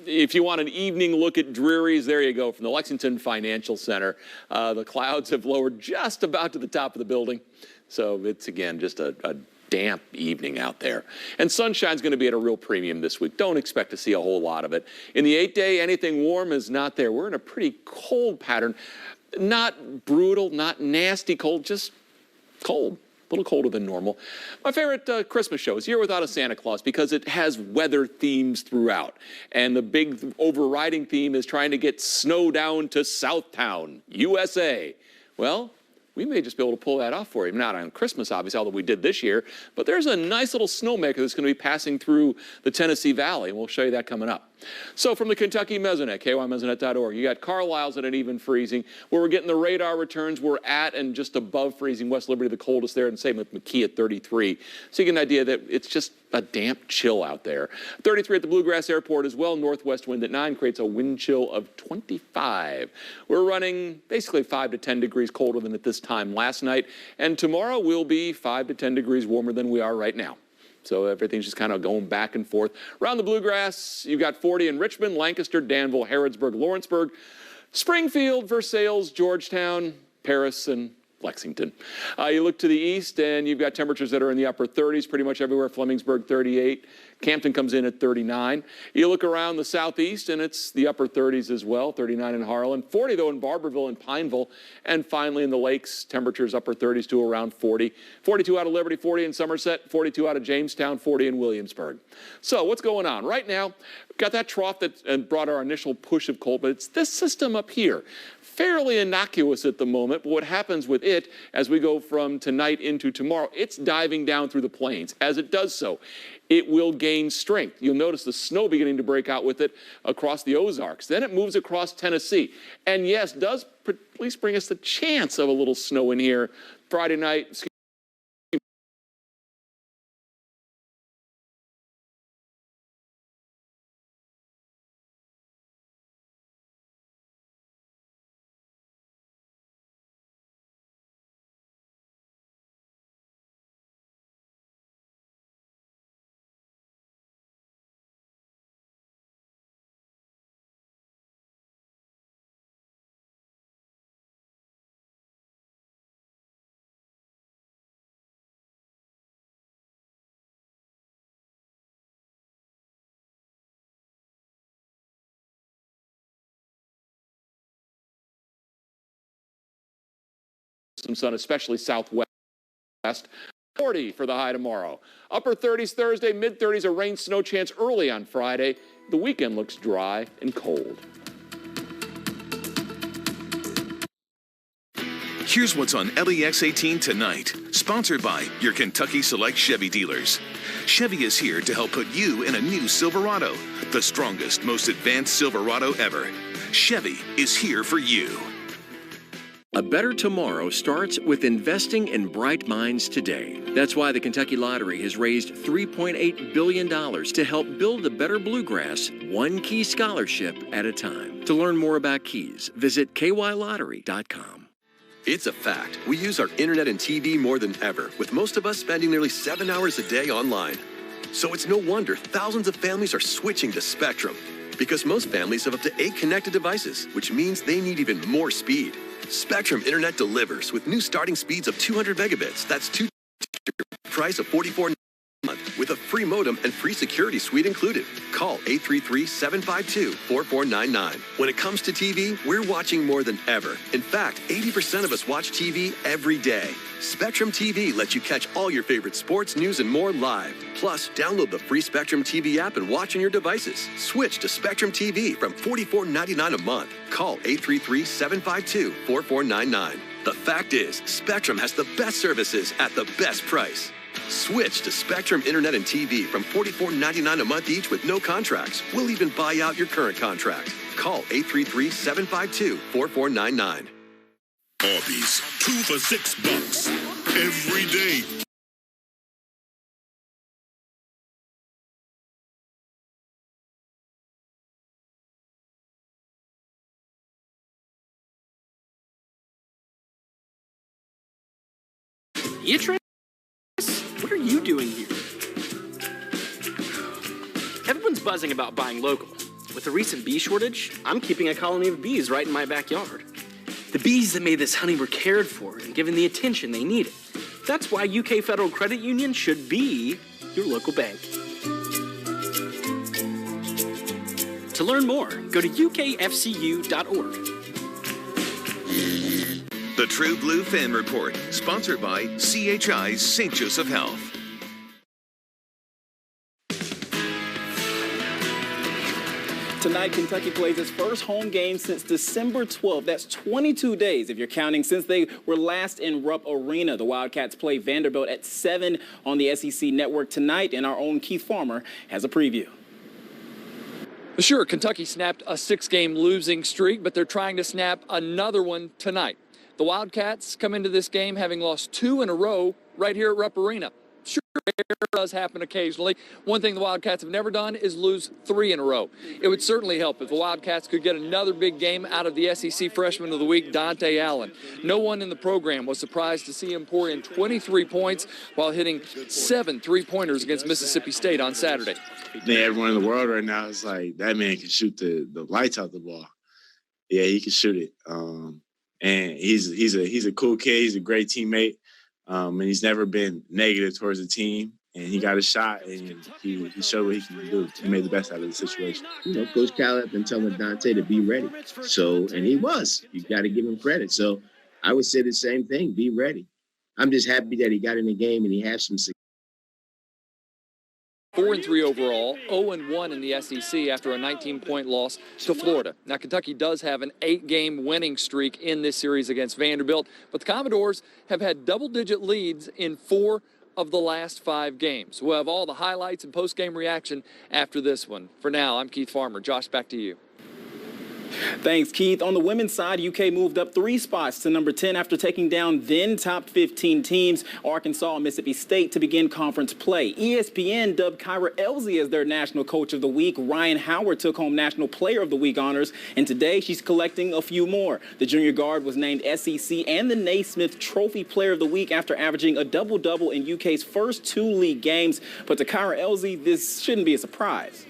if you want an evening look at drearies, there you go from the Lexington Financial Center. The clouds have lowered just about to the top of the building. So it's, again, just a damp evening out there. And sunshine's going to be at a real premium this week. Don't expect to see a whole lot of it. In the 8-day, anything warm is not there. We're in a pretty cold pattern. Not brutal, not nasty cold, just cold. A little colder than normal. My favorite Christmas show is Year Without a Santa Claus because it has weather themes throughout. And the big overriding theme is trying to get snow down to Southtown, USA. Well, we may just be able to pull that off for you. Not on Christmas, obviously, although we did this year. But there's a nice little snowmaker that's going to be passing through the Tennessee Valley, and we'll show you that coming up. So from the Kentucky Mesonet, kymesonet.org, you got Carlisle's at an even freezing. Where we're getting the radar returns, we're at and just above freezing. West Liberty, the coldest there, and same with McKee at 33. So you get an idea that it's just a damp chill out there. 33 at the Bluegrass Airport as well. Northwest wind at 9 creates a wind chill of 25. We're running basically 5 to 10 degrees colder than at this time last night. And tomorrow will be 5 to 10 degrees warmer than we are right now. So everything's just kind of going back and forth. Around the Bluegrass, you've got 40 in Richmond, Lancaster, Danville, Harrodsburg, Lawrenceburg, Springfield, Versailles, Georgetown, Paris, and Lexington. You look to the east, and you've got temperatures that are in the upper 30s pretty much everywhere. Flemingsburg, 38. Campton comes in at 39. You look around the southeast, and it's the upper 30s as well, 39 in Harlan. 40, though, in Barberville and Pineville. And finally, in the lakes, temperatures upper 30s to around 40. 42 out of Liberty, 40 in Somerset, 42 out of Jamestown, 40 in Williamsburg. So what's going on? Right now, we've got that trough that brought our initial push of cold, but it's this system up here. Fairly innocuous at the moment, but what happens with it as we go from tonight into tomorrow, it's diving down through the plains. As it does so, it will gain strength. You'll notice the snow beginning to break out with it across the Ozarks. Then it moves across Tennessee. And yes, does at least bring us the chance of a little snow in here Friday night. some sun, especially southwest. 40 for the high tomorrow. Upper 30s Thursday, mid 30s, a rain snow chance early on Friday. The weekend looks dry and cold. Here's what's on LEX 18 tonight. Sponsored by your Kentucky Select Chevy dealers. Chevy is here to help put you in a new Silverado, the strongest, most advanced Silverado ever. Chevy is here for you. A better tomorrow starts with investing in bright minds today. That's why the Kentucky Lottery has raised $3.8 billion to help build a better bluegrass, one Key scholarship at a time. To learn more about Keys, visit kylottery.com. It's a fact. We use our internet and TV more than ever, with most of us spending nearly 7 hours a day online. So it's no wonder thousands of families are switching to Spectrum, because most families have up to 8 connected devices, which means they need even more speed. Spectrum Internet delivers with new starting speeds of 200 megabits. That's price of $44 a month with a free modem and free security suite included. Call 833-752-4499. When it comes to TV, we're watching more than ever. In fact, 80% of us watch TV every day. Spectrum TV lets you catch all your favorite sports, news, and more live. Plus, download the free Spectrum TV app and watch on your devices. Switch to Spectrum TV from $44.99 a month. Call 833-752-4499. The fact is, Spectrum has the best services at the best price. Switch to Spectrum Internet and TV from $44.99 a month each with no contracts. We'll even buy out your current contract. Call 833-752-4499. Arby's, 2 for $6 every day. Beatrice? What are you doing here? Everyone's buzzing about buying local. With the recent bee shortage, I'm keeping a colony of bees right in my backyard. The bees that made this honey were cared for and given the attention they needed. That's why UK Federal Credit Union should be your local bank. To learn more, go to ukfcu.org. The True Blue Fan Report, sponsored by CHI's St. Joseph Health. Tonight, Kentucky plays its first home game since December 12th. That's 22 days, if you're counting, since they were last in Rupp Arena. The Wildcats play Vanderbilt at 7 on the SEC Network tonight, and our own Keith Farmer has a preview. Sure, Kentucky snapped a 6-game losing streak, but they're trying to snap another one tonight. The Wildcats come into this game having lost 2 in a row right here at Rupp Arena. Sure, it does happen occasionally. One thing the Wildcats have never done is lose 3 in a row. It would certainly help if the Wildcats could get another big game out of the SEC Freshman of the Week, Dante Allen. No one in the program was surprised to see him pour in 23 points while hitting 7 three-pointers against Mississippi State on Saturday. I think everyone in the world right now is like, that man can shoot the lights out the ball. Yeah, he can shoot it. And he's a cool kid. He's a great teammate. And he's never been negative towards the team. And he got a shot, and he showed what he can do. He made the best out of the situation. You know, Coach Callett been telling Dante to be ready. So, and he was. You got to give him credit. So I would say the same thing, be ready. I'm just happy that he got in the game and he has some success. 4-3 overall, 0-1 in the SEC after a 19-point loss to Florida. Now, Kentucky does have an 8-game winning streak in this series against Vanderbilt, but the Commodores have had double-digit leads in 4 of the last 5 games. We'll have all the highlights and post-game reaction after this one. For now, I'm Keith Farmer. Josh, back to you. Thanks, Keith. On the women's side, UK moved up 3 spots to number 10 after taking down then top 15 teams, Arkansas and Mississippi State, to begin conference play. ESPN dubbed Kyra Elsie as their National Coach of the Week. Ryan Howard took home National Player of the Week honors, and today she's collecting a few more. The junior guard was named SEC and the Naismith Trophy Player of the Week after averaging a double-double in UK's first 2 league games. But to Kyra Elsie, this shouldn't be a surprise.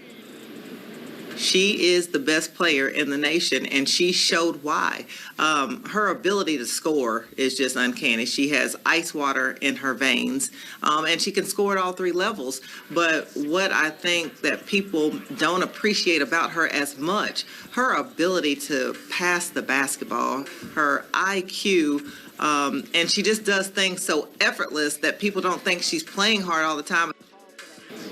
She is the best player in the nation, and she showed why. Her ability to score is just uncanny. She has ice water in her veins, and she can score at all 3 levels. But what I think that people don't appreciate about her as much, her ability to pass the basketball, her IQ, And she just does things so effortless that people don't think she's playing hard all the time.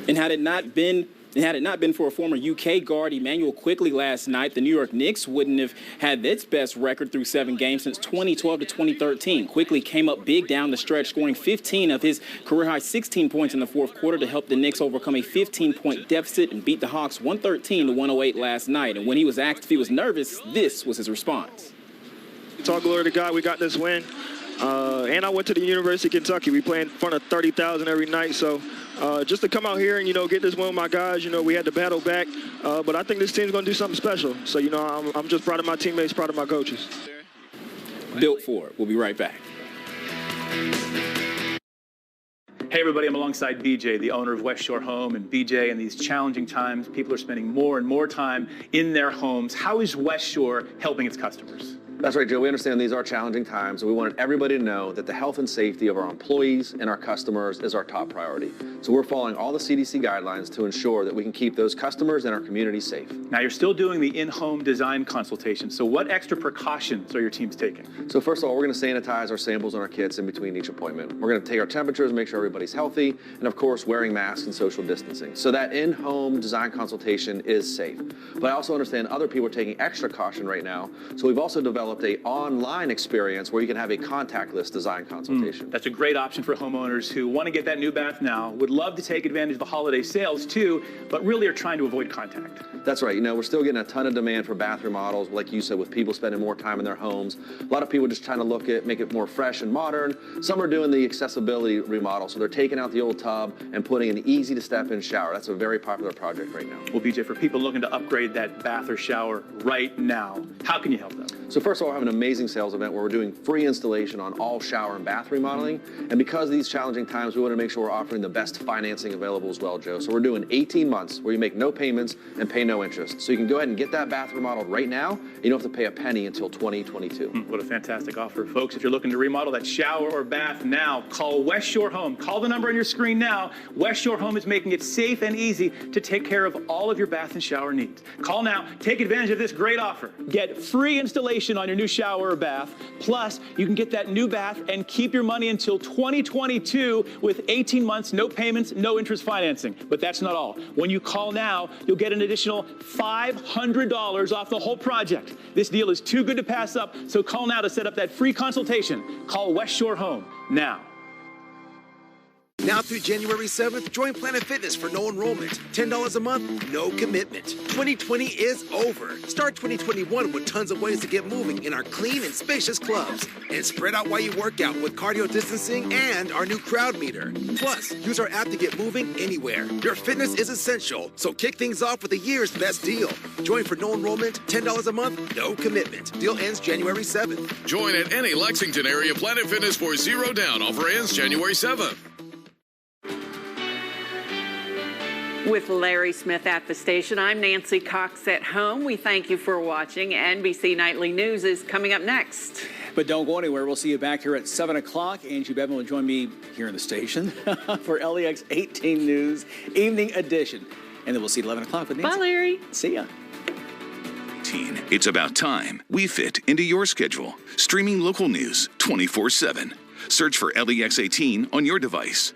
And had it not been for a former UK guard, Emmanuel Quickly, last night, the New York Knicks wouldn't have had its best record through 7 games since 2012 to 2013. Quickly came up big down the stretch, scoring 15 of his career-high 16 points in the fourth quarter to help the Knicks overcome a 15-point deficit and beat the Hawks 113-108 last night. And when he was asked if he was nervous, this was his response. It's all glory to God we got this win. And I went to the University of Kentucky. We play in front of 30,000 every night. So just to come out here and, get this win with my guys, we had to battle back. But I think this team's going to do something special. So, I'm just proud of my teammates, proud of my coaches. Built for it. We'll be right back. Hey everybody, I'm alongside BJ, the owner of West Shore Home. And BJ, in these challenging times, people are spending more and more time in their homes. How is West Shore helping its customers? That's right, Joe. We understand these are challenging times, and we wanted everybody to know that the health and safety of our employees and our customers is our top priority. So we're following all the CDC guidelines to ensure that we can keep those customers and our community safe. Now, you're still doing the in-home design consultation, so what extra precautions are your teams taking? So first of all, we're going to sanitize our samples and our kits in between each appointment. We're going to take our temperatures, make sure everybody's healthy, and of course, wearing masks and social distancing. So that in-home design consultation is safe. But I also understand other people are taking extra caution right now, so we've also developed an online experience where you can have a contactless design consultation. That's a great option for homeowners who want to get that new bath now, would love to take advantage of the holiday sales too, but really are trying to avoid contact. That's right. We're still getting a ton of demand for bath remodels, like you said, with people spending more time in their homes. A lot of people just trying to make it more fresh and modern. Some are doing the accessibility remodel, so they're taking out the old tub and putting an easy-to-step-in shower. That's a very popular project right now. Well, BJ, for people looking to upgrade that bath or shower right now, how can you help them? So first of all, we're having an amazing sales event where we're doing free installation on all shower and bath remodeling. And because of these challenging times, we want to make sure we're offering the best financing available as well, Joe. So we're doing 18 months where you make no payments and pay no interest. So you can go ahead and get that bath remodeled right now. You don't have to pay a penny until 2022. What a fantastic offer. Folks, if you're looking to remodel that shower or bath now, call West Shore Home. Call the number on your screen now. West Shore Home is making it safe and easy to take care of all of your bath and shower needs. Call now. Take advantage of this great offer. Get free installation on your new shower or bath. Plus, you can get that new bath and keep your money until 2022 with 18 months, no payments, no interest financing. But that's not all. When you call now, you'll get an additional $500 off the whole project. This deal is too good to pass up, so call now to set up that free consultation. Call West Shore Home now. Now through January 7th, join Planet Fitness for no enrollment. $10 a month, no commitment. 2020 is over. Start 2021 with tons of ways to get moving in our clean and spacious clubs. And spread out while you work out with cardio distancing and our new crowd meter. Plus, use our app to get moving anywhere. Your fitness is essential, so kick things off with the year's best deal. Join for no enrollment, $10 a month, no commitment. Deal ends January 7th. Join at any Lexington area Planet Fitness for $0 down. Offer ends January 7th. With Larry Smith at the station, I'm Nancy Cox at home. We thank you for watching. NBC Nightly News is coming up next. But don't go anywhere. We'll see you back here at 7 o'clock. Angie Bevan will join me here in the station for LEX 18 News Evening Edition. And then we'll see you at 11 o'clock with Nancy. Bye, Larry. See ya. It's about time we fit into your schedule. Streaming local news 24/7. Search for LEX 18 on your device.